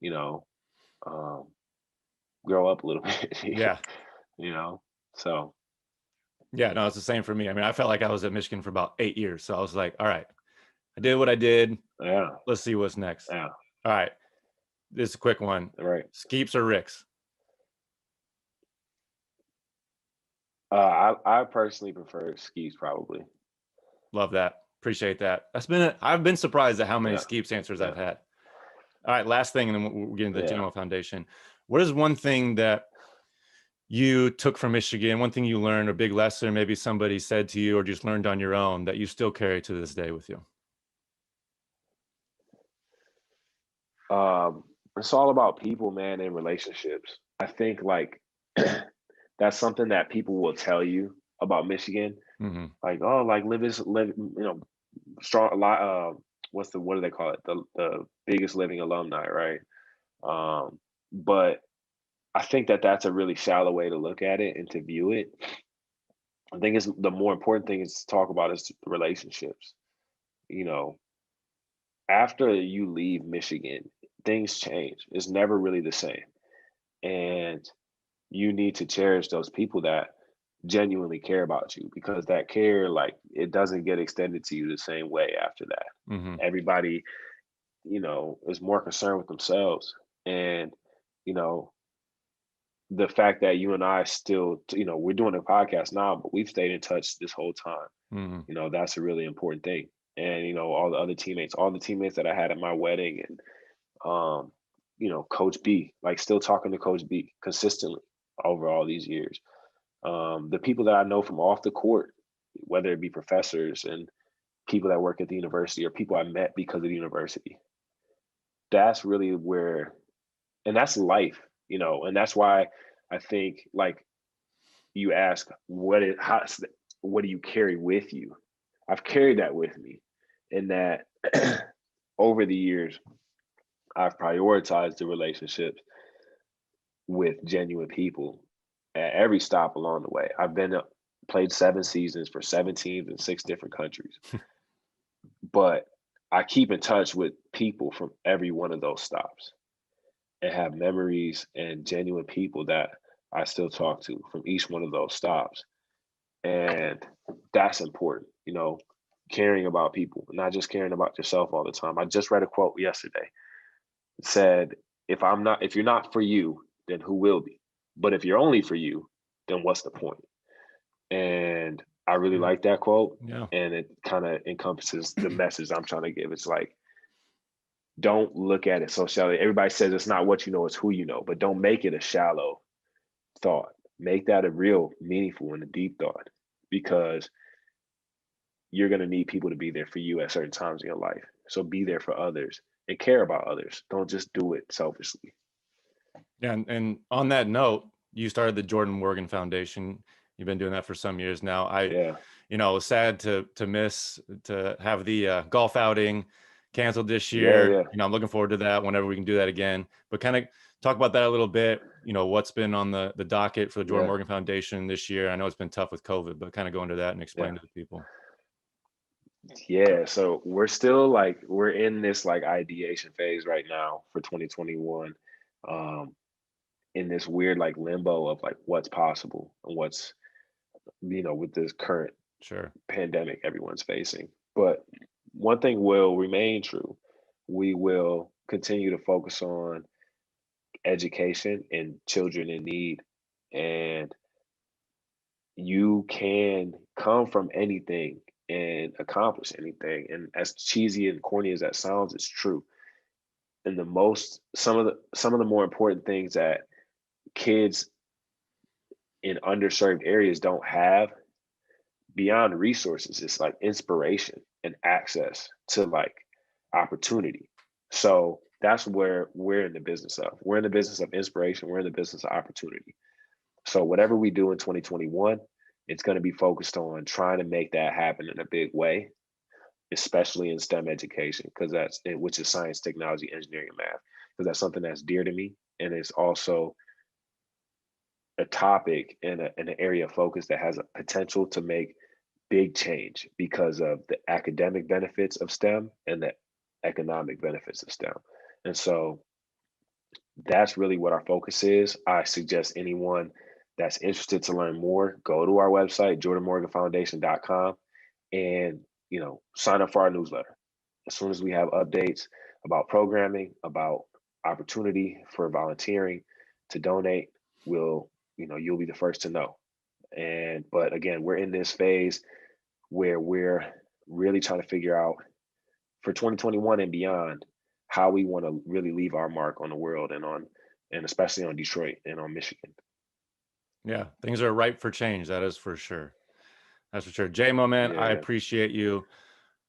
you know, um grow up a little bit. Yeah. you know. So Yeah, no, it's the same for me. I mean, I felt like I was at Michigan for about 8 years. So I was like, all right, I did what I did. yeah, Let's see what's next. yeah, All right. This is a quick one. right. Skeeps or Ricks? I personally prefer skis probably. Love that. Appreciate that. I've been surprised at how many Yeah, Skeeps answers yeah, I've had. All right, last thing, and then we'll get into the yeah. general foundation. What is one thing that you took from Michigan, one thing you learned, a big lesson, maybe somebody said to you or just learned on your own that you still carry to this day with you? Um, it's all about people, man, and relationships. I think like that's something that people will tell you about Michigan. Mm-hmm. Like, oh, like live, strong a lot. What do they call it? The biggest living alumni, right? But I think that that's a really shallow way to look at it and to view it. I think it's the more important thing is to talk about is the relationships. You know, after you leave Michigan, things change. It's never really the same. And you need to cherish those people that genuinely care about you because that care, like, it doesn't get extended to you the same way after that. Mm-hmm. Everybody, is more concerned with themselves. And, you know, the fact that you and I still, we're doing a podcast now, but we've stayed in touch this whole time. Mm-hmm. That's a really important thing. And, all the teammates that I had at my wedding and, um, Coach B, like still talking to Coach B consistently over all these years. The people that I know from off the court, whether it be professors and people that work at the university or people I met because of the university, that's really where, and that's life, and that's why I think like you ask, what do you carry with you? I've carried that with me, and that over the years, I've prioritized the relationships with genuine people at every stop along the way. Played 7 seasons for 7 teams in 6 different countries, but I keep in touch with people from every one of those stops and have memories and genuine people that I still talk to from each one of those stops. And that's important, caring about people, not just caring about yourself all the time. I just read a quote yesterday. It said, if you're not for you, then who will be? But if you're only for you, then what's the point? And I really Yeah. like that quote. Yeah. And it kind of encompasses the message I'm trying to give. It's like, don't look at it so shallow. Everybody says it's not what you know, it's who you know, but don't make it a shallow thought. Make that a real meaningful and a deep thought because you're going to need people to be there for you at certain times in your life. So be there for others and care about others. Don't just do it selfishly. Yeah. And on that note, you started the Jordan Morgan Foundation. You've been doing that for some years now. Yeah. It was sad to have the golf outing canceled this Yeah. year. Yeah. I'm looking forward to that whenever we can do that again. But kind of talk about that a little bit. What's been on the docket for the Jordan Yeah. Morgan Foundation this year. I know it's been tough with COVID, but kind of go into that and explain Yeah. to the people. Yeah. So we're in this like ideation phase right now for 2021. Um, in this weird like limbo of like what's possible and with this current Sure. pandemic everyone's facing. But one thing will remain true. We will continue to focus on education and children in need. And you can come from anything and accomplish anything. And as cheesy and corny as that sounds, it's true. And some of the more important things that kids in underserved areas don't have beyond resources, it's like inspiration and access to like opportunity. So that's where we're in the business of. We're in the business of inspiration. We're in the business of opportunity. So whatever we do in 2021, it's going to be focused on trying to make that happen in a big way, especially in STEM education, because which is science, technology, engineering, and math, because that's something that's dear to me, and it's also a topic and an area of focus that has a potential to make big change because of the academic benefits of STEM and the economic benefits of STEM. And so that's really what our focus is. I suggest anyone that's interested to learn more, go to our website, jordanmorganfoundation.com, and sign up for our newsletter. As soon as we have updates about programming, about opportunity for volunteering to donate, you'll be the first to know. But again, we're in this phase where we're really trying to figure out for 2021 and beyond how we want to really leave our mark on the world and especially on Detroit and on Michigan. Yeah, things are ripe for change. That is for sure. That's for sure. J-Mo, man, I appreciate you.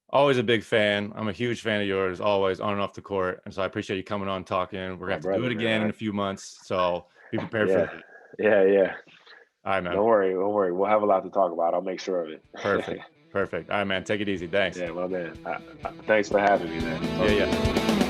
Always a big fan. I'm a huge fan of yours, always on and off the court. And so I appreciate you coming on talking. We're going to have to do it again in a few months. So be prepared for that. Yeah. All right, man. Don't worry. We'll have a lot to talk about. I'll make sure of it. Perfect. All right, man. Take it easy. Thanks. Yeah, my man. Thanks for having me, man. Yeah.